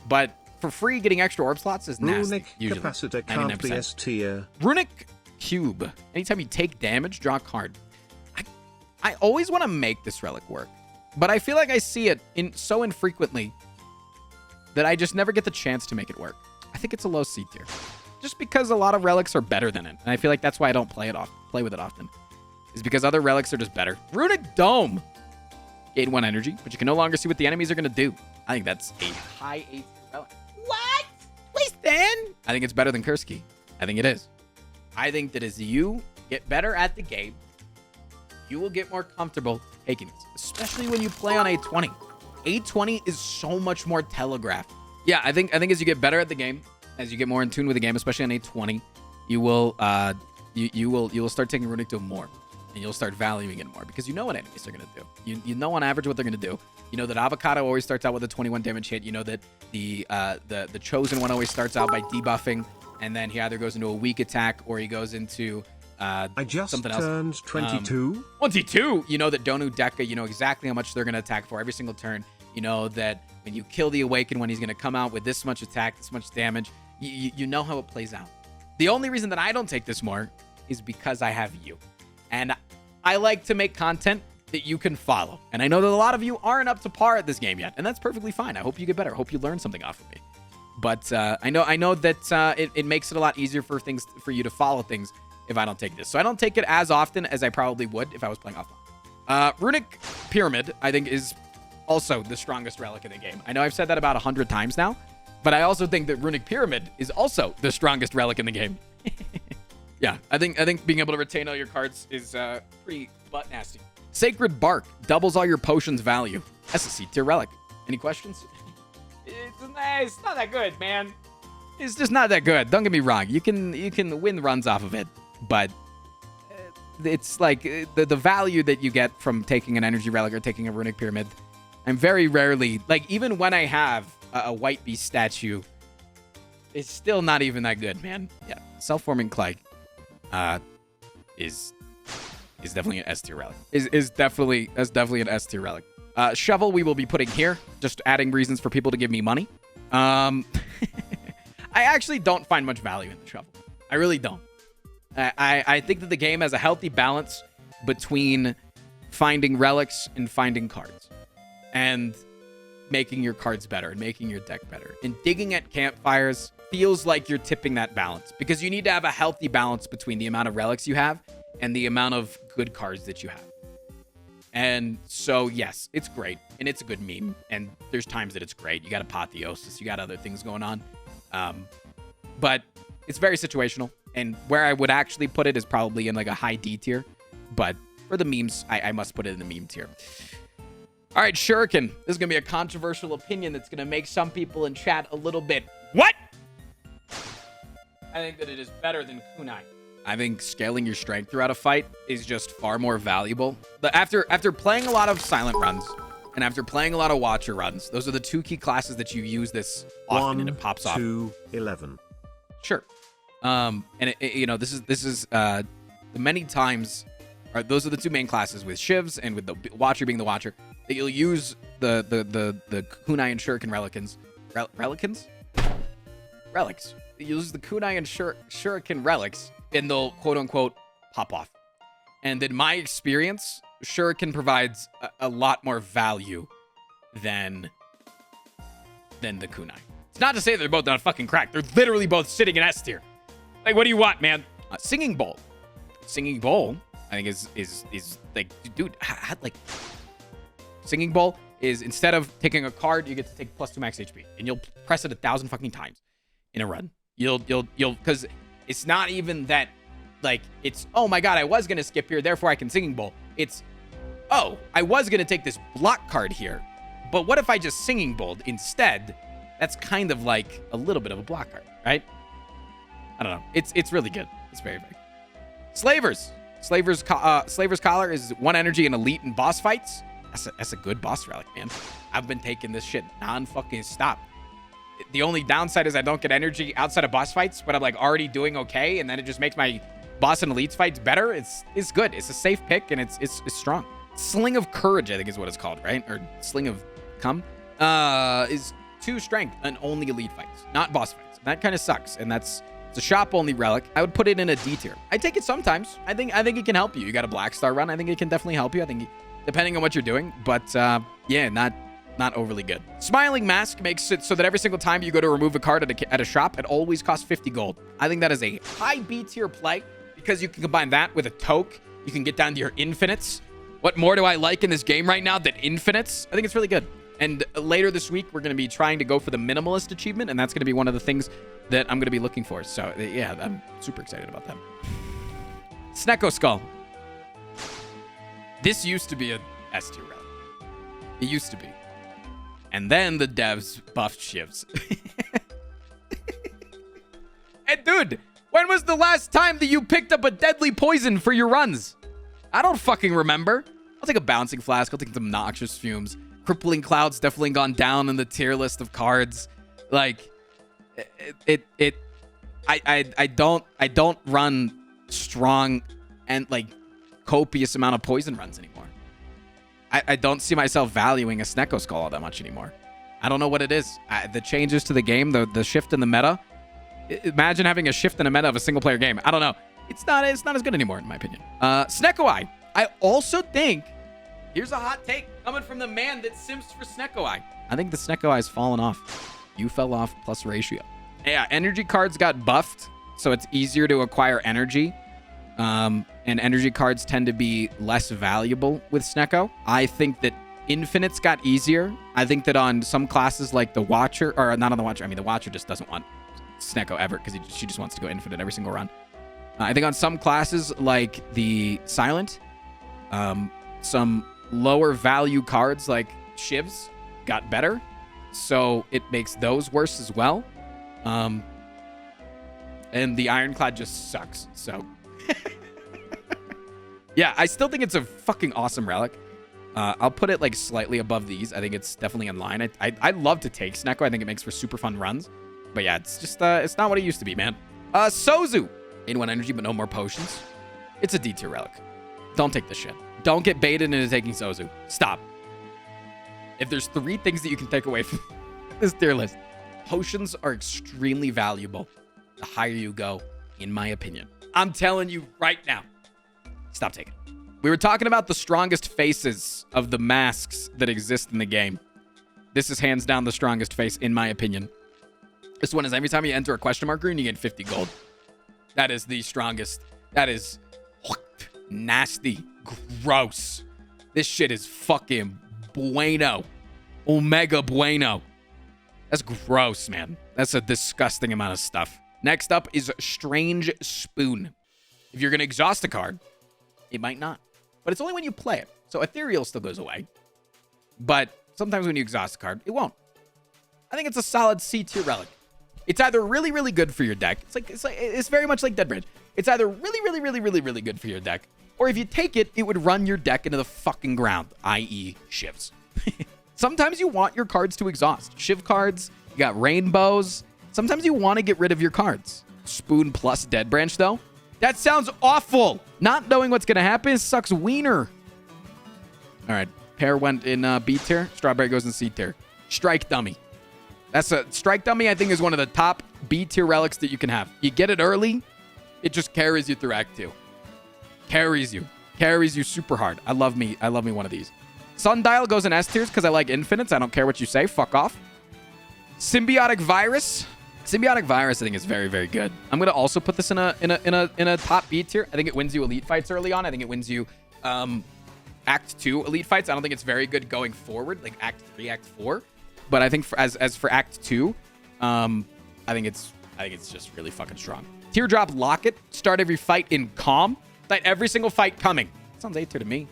But for free, getting extra orb slots is nasty. Runic usually. Capacitor can't be S tier. Runic Cube. Anytime you take damage, draw a card. I always want to make this relic work, but I feel like I see it so infrequently that I just never get the chance to make it work. I think it's a low C tier, just because a lot of relics are better than it, and I feel like that's why I don't play with it often. Is because other relics are just better. Runic Dome. Gain 1 energy, but you can no longer see what the enemies are going to do. I think that's a high A tier relic. What? Please, Dan? I think it's better than Curse Key. I think it is. I think that as you get better at the game, you will get more comfortable taking this, especially when you play on A20. A20 is so much more telegraphed. Yeah, I think as you get better at the game, as you get more in tune with the game, especially on A20, you will start taking Runic Dome more, and you'll start valuing it more because you know what enemies are going to do. You know on average what they're going to do. You know that Avocado always starts out with a 21 damage hit. You know that the Chosen One always starts out by debuffing, and then he either goes into a weak attack or he goes into I just something else. turned 22. 22. You know that Donu Deka, you know exactly how much they're going to attack for every single turn. You know that when you kill the Awaken one, he's going to come out with this much attack, this much damage. You know how it plays out. The only reason that I don't take this more is because I have you. And I like to make content that you can follow. And I know that a lot of you aren't up to par at this game yet, and that's perfectly fine. I hope you get better. I hope you learn something off of me. But I know that it makes it a lot easier for you to follow things if I don't take this. So I don't take it as often as I probably would if I was playing offline. Runic Pyramid, I think, is also the strongest relic in the game. I know I've said that about 100 times now, but I also think that Runic Pyramid is also the strongest relic in the game. Yeah, I think being able to retain all your cards is pretty butt nasty. Sacred Bark doubles all your potions value. That's a C tier relic. Any questions? It's not that good, man. It's just not that good. Don't get me wrong. You can win runs off of it, but it's like the value that you get from taking an energy relic or taking a Runic Pyramid. I'm very rarely, like, even when I have a White Beast statue, it's still not even that good, man. Yeah, Self-Forming Clyde is definitely an S tier relic. Is definitely an S tier relic. Shovel we will be putting here, just adding reasons for people to give me money. I actually don't find much value in the shovel. I really don't. I think that the game has a healthy balance between finding relics and finding cards. And making your cards better and making your deck better. And digging at campfires feels like you're tipping that balance, because you need to have a healthy balance between the amount of relics you have and the amount of good cards that you have. And so, yes, it's great. And it's a good meme. And there's times that it's great. You got Apotheosis. You got other things going on. But it's very situational. And where I would actually put it is probably in like a high D tier. But for the memes, I must put it in the meme tier. All right, Shuriken. This is going to be a controversial opinion that's going to make some people in chat a little bit... What? I think that it is better than kunai. I think scaling your strength throughout a fight is just far more valuable. But after playing a lot of silent runs and after playing a lot of watcher runs, those are the two key classes that you use this often, and it pops off. 1, 2, 11. Sure. And this is many times. Those are the two main classes with Shivs and with the Watcher being the Watcher. That you'll use the kunai and shuriken relics. You'll use the kunai and shuriken relics, and they'll quote unquote pop off. And in my experience, shuriken provides a lot more value than the kunai. It's not to say they're both not fucking cracked. They're literally both sitting in S tier. Like, what do you want, man? Singing Bowl, I think is like, dude, like. Singing Bowl is, instead of taking a card, you get to take +2 max HP, and you'll press it 1,000 fucking times in a run. You'll because it's not even that, like, it's, oh my god, I was gonna skip here, therefore I can Singing Bowl. It's, oh, I was gonna take this block card here, but what if I just Singing Bowled instead? That's kind of like a little bit of a block card, right? I don't know. It's really good. It's very big. Slavers. Slaver's Collar is 1 energy and elite in boss fights. That's a good boss relic, man. I've been taking this shit non-fucking stop. The only downside is I don't get energy outside of boss fights, but I'm like already doing okay, and then it just makes my boss and elites fights better. It's good. It's a safe pick, and it's strong. Sling of Courage, I think is what it's called, right? Or Sling of Cum. Is 2 strength and only elite fights, not boss fights. That kind of sucks, and it's a shop-only relic. I would put it in a D tier. I take it sometimes. I think it can help you. You got a Black Star run. I think it can definitely help you. I think depending on what you're doing, but yeah, not overly good. Smiling Mask makes it so that every single time you go to remove a card at a shop, it always costs 50 gold. I think that is a high B tier play, because you can combine that with a toke. You can get down to your infinites. What more do I like in this game right now than infinites? I think it's really good. And later this week, we're going to be trying to go for the minimalist achievement, and that's going to be one of the things that I'm going to be looking for. So yeah, I'm super excited about that. Snecko Skull. This used to be a S tier relic. It used to be. And then the devs buffed Shivs. And dude, when was the last time that you picked up a deadly poison for your runs? I don't fucking remember. I'll take a Bouncing Flask. I'll take some Noxious Fumes. Crippling Cloud's definitely gone down in the tier list of cards. Like, I don't run strong and like copious amount of poison runs anymore. I don't see myself valuing a Snecko Skull all that much anymore. I don't know what it is. The changes to the game, the shift in the meta. Imagine having a shift in a meta of a single player game. I don't know. It's not as good anymore, in my opinion. Snecko Eye. I also think, here's a hot take coming from the man that simps for Snecko Eye. I think the Snecko Eye's fallen off. You fell off plus ratio. Yeah, energy cards got buffed, so it's easier to acquire energy. And energy cards tend to be less valuable with Snecko. I think that infinites got easier. I think that on some classes like the Watcher, or not on the Watcher, I mean, the Watcher just doesn't want Snecko ever, because she just wants to go infinite every single run. I think on some classes like the Silent, some lower value cards like Shivs got better, so it makes those worse as well. And the Ironclad just sucks, so... Yeah, I still think it's a fucking awesome relic. I'll put it like slightly above these. I think it's definitely in line. I'd love to take Snecko. I think it makes for super fun runs. But yeah, it's just it's not what it used to be, man. Sozu. 81 energy, but no more potions. It's a D tier relic. Don't take this shit. Don't get baited into taking Sozu. Stop. If there's 3 things that you can take away from this tier list, potions are extremely valuable the higher you go, in my opinion. I'm telling you right now. Stop taking it. We were talking about the strongest faces of the masks that exist in the game. This is hands down the strongest face, in my opinion. This one is every time you enter a question mark rune, you get 50 gold. That is the strongest. That is nasty. Gross. This shit is fucking bueno. Omega bueno. That's gross, man. That's a disgusting amount of stuff. Next up is Strange Spoon. If you're going to exhaust a card, it might not. But it's only when you play it. So Ethereal still goes away. But sometimes when you exhaust a card, it won't. I think it's a solid C tier relic. It's either really, really good for your deck. It's very much like Dead Bridge. It's either really good for your deck, or if you take it, it would run your deck into the fucking ground, i.e. shivs. Sometimes you want your cards to exhaust. Shiv cards, you got rainbows. Sometimes you want to get rid of your cards. Spoon plus Dead Branch, though? That sounds awful. Not knowing what's going to happen sucks wiener. All right. Pear went in B tier. Strawberry goes in C tier. Strike Dummy. That's a Strike Dummy, I think, is one of the top B tier relics that you can have. You get it early, it just carries you through Act 2. Carries you super hard. I love me one of these. Sundial goes in S tiers because I like infinites. I don't care what you say. Fuck off. Symbiotic Virus. Symbiotic Virus, I think, is very, very good. I'm gonna also put this in a top B tier. I think it wins you elite fights early on. I think it wins you Act 2 elite fights. I don't think it's very good going forward, like Act 3, Act 4. But I think as for Act 2, I think it's just really fucking strong. Teardrop Locket. Start every fight in calm. Like every single fight coming. Sounds A tier to me.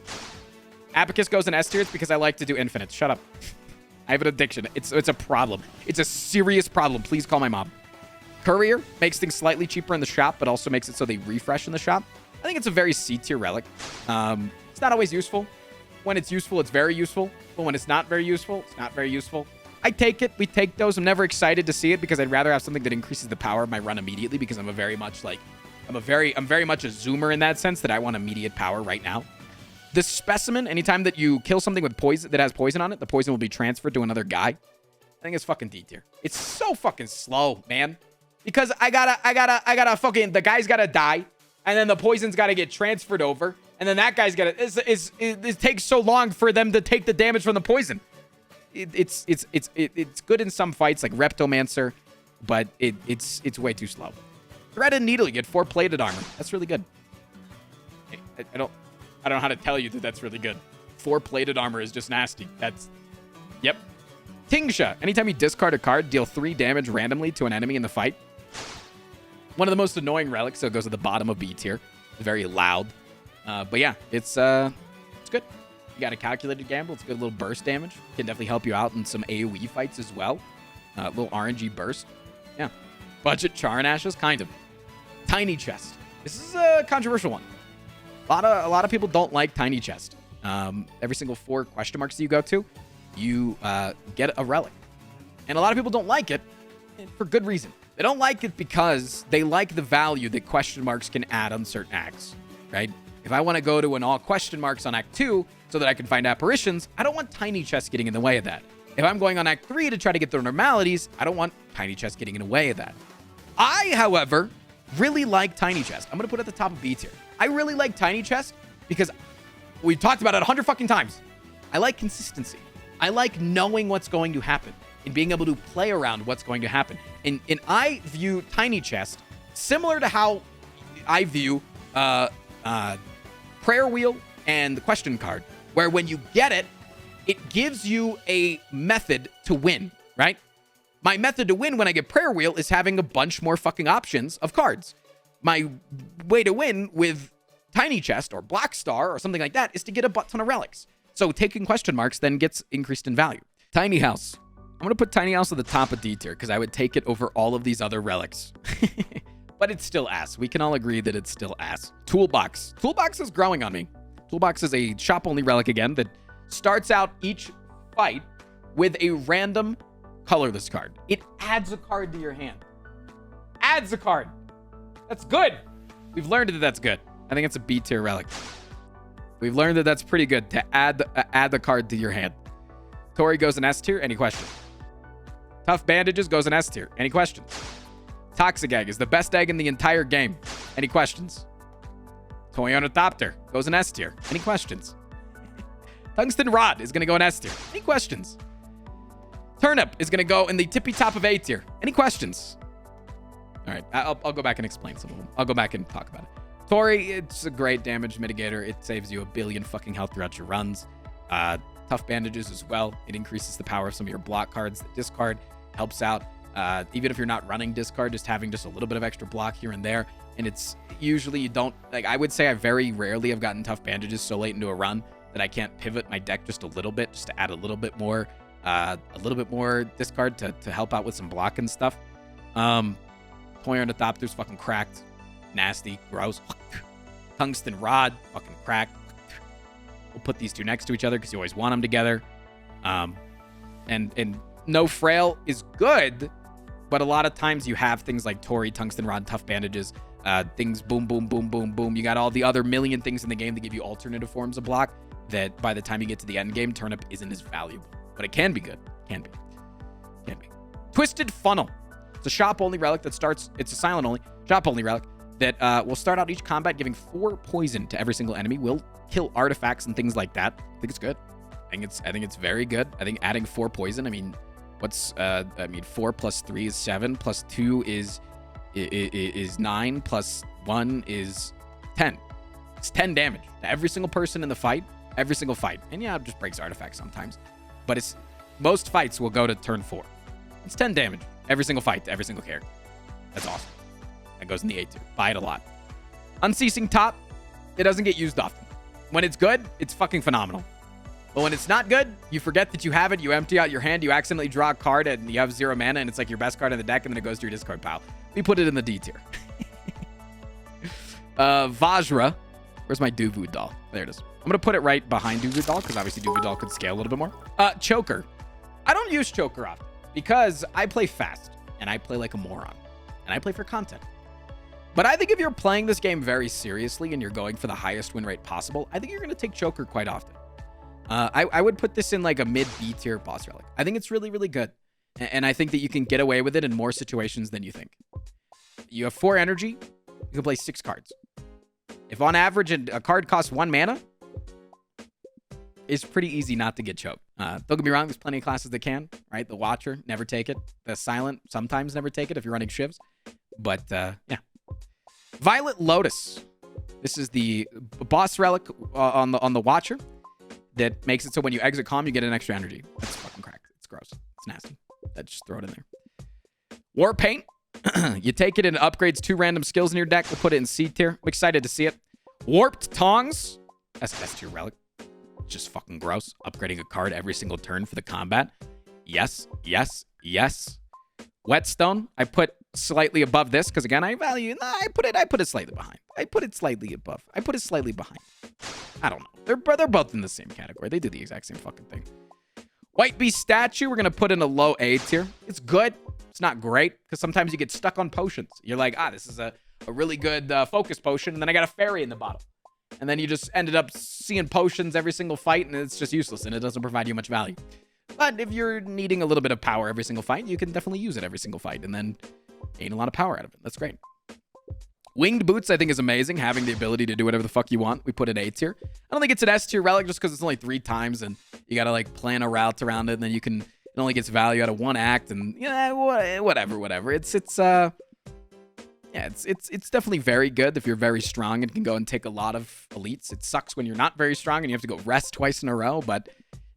Abacus goes in S tiers because I like to do infinites. Shut up. I have an addiction. It's a problem. It's a serious problem. Please call my mom. Courier makes things slightly cheaper in the shop, but also makes it so they refresh in the shop. I think it's a very C tier relic. It's not always useful. When it's useful, it's very useful. But when it's not very useful, it's not very useful. I take it. We take those. I'm never excited to see it because I'd rather have something that increases the power of my run immediately because I'm very much a zoomer in that sense that I want immediate power right now. The Specimen, anytime that you kill something with poison that has poison on it, the poison will be transferred to another guy. I think it's fucking D tier. It's so fucking slow, man. Because I gotta fucking, the guy's gotta die, and then the poison's gotta get transferred over, and then that guy's gotta, it takes so long for them to take the damage from the poison. It's good in some fights like Reptomancer, but it's way too slow. Threaded Needle, you get 4 plated armor. That's really good. I don't know how to tell you that that's really good. 4 plated armor is just nasty. Yep. Tingsha. Anytime you discard a card, deal 3 damage randomly to an enemy in the fight. One of the most annoying relics, so it goes at the bottom of B tier. It's very loud. But yeah, it's good. You got a calculated gamble. It's a good little burst damage. Can definitely help you out in some AoE fights as well. Little RNG burst. Yeah. Budget Char and Ashes, kind of. Tiny Chest. This is a controversial one. A lot of people don't like Tiny Chest. Every single 4 question marks that you go to, you get a relic. And a lot of people don't like it for good reason. They don't like it because they like the value that question marks can add on certain acts, right? If I want to go to an all question marks on Act 2 so that I can find apparitions, I don't want Tiny Chest getting in the way of that. If I'm going on Act 3 to try to get the normalities, I don't want Tiny Chest getting in the way of that. I, however, really like Tiny Chest. I'm going to put it at the top of B tier. I really like Tiny Chest because we've talked about it 100 fucking times. I like consistency. I like knowing what's going to happen and being able to play around what's going to happen. And I view Tiny Chest similar to how I view Prayer Wheel and the question card, where when you get it, it gives you a method to win, right? My method to win when I get Prayer Wheel is having a bunch more fucking options of cards. My way to win with Tiny Chest or Black Star or something like that is to get a butt ton of relics. So taking question marks then gets increased in value. Tiny House. I'm going to put Tiny House at the top of D tier because I would take it over all of these other relics. But it's still ass. We can all agree that it's still ass. Toolbox. Toolbox is growing on me. Toolbox is a shop-only relic again that starts out each fight with a random colorless card. It adds a card to your hand. Adds a card. That's good. We've learned that that's good. I think it's a B tier relic. We've learned that that's pretty good to add the card to your hand. Tori goes in S tier. Any questions? Tough Bandages goes in S tier. Any questions? Toxic Egg is the best egg in the entire game. Any questions? Toy Ornithopter goes in S tier. Any questions? Tungsten Rod is going to go in S tier. Any questions? Turnip is going to go in the tippy top of A tier. Any questions? All right, I'll go back and explain some of them. I'll go back and talk about it. Tori, it's a great damage mitigator. It saves you a billion fucking health throughout your runs. Tough Bandages as well. It increases the power of some of your block cards. The discard helps out. Even if you're not running discard, just having just a little bit of extra block here and there. And it's usually you don't, like, I would say I very rarely have gotten Tough Bandages so late into a run that I can't pivot my deck just a little bit, just to add a little bit more discard to help out with some block and stuff. Toy Ornithopter's fucking cracked. Nasty. Gross. Tungsten Rod. Fucking cracked. We'll put these two next to each other because you always want them together. And No Frail is good, but a lot of times you have things like Tori, Tungsten Rod, Tough Bandages, things boom, boom, boom, boom, boom. You got all the other million things in the game that give you alternative forms of block that by the time you get to the end game, Turnip isn't as valuable. But it can be good. Can be. Twisted Funnel. It's a shop-only relic that starts... It's a silent-only, shop-only relic that will start out each combat giving 4 poison to every single enemy. Will kill artifacts and things like that. I think it's good. I think it's very good. I think adding 4 poison, I mean... 4 plus 3 is 7, plus 2 is 9, plus 1 is 10. It's 10 damage to every single person in the fight, every single fight. And yeah, it just breaks artifacts sometimes. But most fights will go to turn 4. It's 10 damage every single fight to every single character. That's awesome. That goes in the A tier. Buy it a lot. Unceasing Top, it doesn't get used often. When it's good, it's fucking phenomenal. But when it's not good, you forget that you have it, you empty out your hand, you accidentally draw a card, and you have 0 mana, and it's like your best card in the deck, and then it goes to your discard pile. We put it in the D tier. Vajra. Where's my Duvu Doll? There it is. I'm going to put it right behind Duvu Doll, because obviously Duvu Doll could scale a little bit more. Choker. I don't use Choker often, because I play fast, and I play like a moron, and I play for content. But I think if you're playing this game very seriously, and you're going for the highest win rate possible, I think you're going to take Choker quite often. I would put this in like a mid-B tier boss relic. I think it's really, really good. And I think that you can get away with it in more situations than you think. You have 4 energy, you can play 6 cards. If on average a card costs 1 mana, it's pretty easy not to get choked. Don't get me wrong, there's plenty of classes that can, right? The Watcher, never take it. The Silent, sometimes never take it if you're running shivs. But yeah. Violet Lotus. This is the boss relic on the Watcher that makes it so when you exit calm, you get an extra energy. That's fucking cracked. It's gross. It's nasty. Just throw it in there. War Paint. You take it and it upgrades 2 random skills in your deck. We'll put it in C tier. I'm excited to see it. Warped Tongs. That's S tier relic. Just fucking gross. Upgrading a card every single turn for the combat. Yes. Whetstone. I put slightly above this because again, I value. I put it slightly behind. I put it slightly above. I put it slightly behind. I don't know. They're both in the same category. They do the exact same fucking thing. White Beast Statue, we're going to put in a low A tier. It's good. It's not great because sometimes you get stuck on potions. You're like, this is a really good focus potion, and then I got a fairy in the bottom. And then you just ended up seeing potions every single fight, and it's just useless, and it doesn't provide you much value. But if you're needing a little bit of power every single fight, you can definitely use it every single fight, and then gain a lot of power out of it. That's great. Winged Boots, I think, is amazing, having the ability to do whatever the fuck you want. We put it A tier. I don't think it's an S tier relic just because it's only 3 times, and you got to, like, plan a route around it, and then you can... It only gets value out of 1 act, and, whatever. It's definitely very good if you're very strong and can go and take a lot of elites. It sucks when you're not very strong and you have to go rest twice in a row, but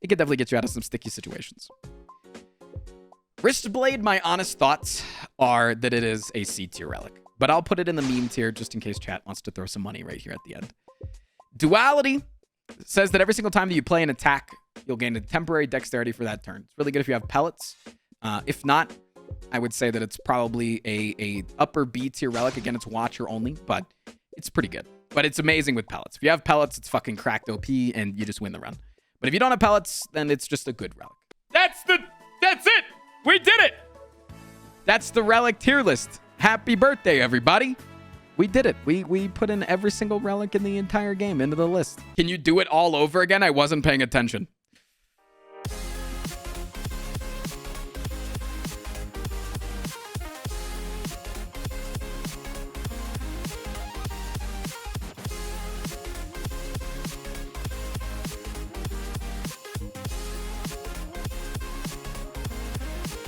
it can definitely get you out of some sticky situations. Wristblade, my honest thoughts are that it is a C tier relic. But I'll put it in the meme tier just in case chat wants to throw some money right here at the end. Duality says that every single time that you play an attack, you'll gain a temporary dexterity for that turn. It's really good if you have pellets. If not, I would say that it's probably a upper B tier relic. Again, it's Watcher only, but it's pretty good. But it's amazing with pellets. If you have pellets, it's fucking cracked OP and you just win the run. But if you don't have pellets, then it's just a good relic. That's it. We did it. That's the relic tier list. Happy birthday, everybody. We did it. We put in every single relic in the entire game into the list. Can you do it all over again? I wasn't paying attention.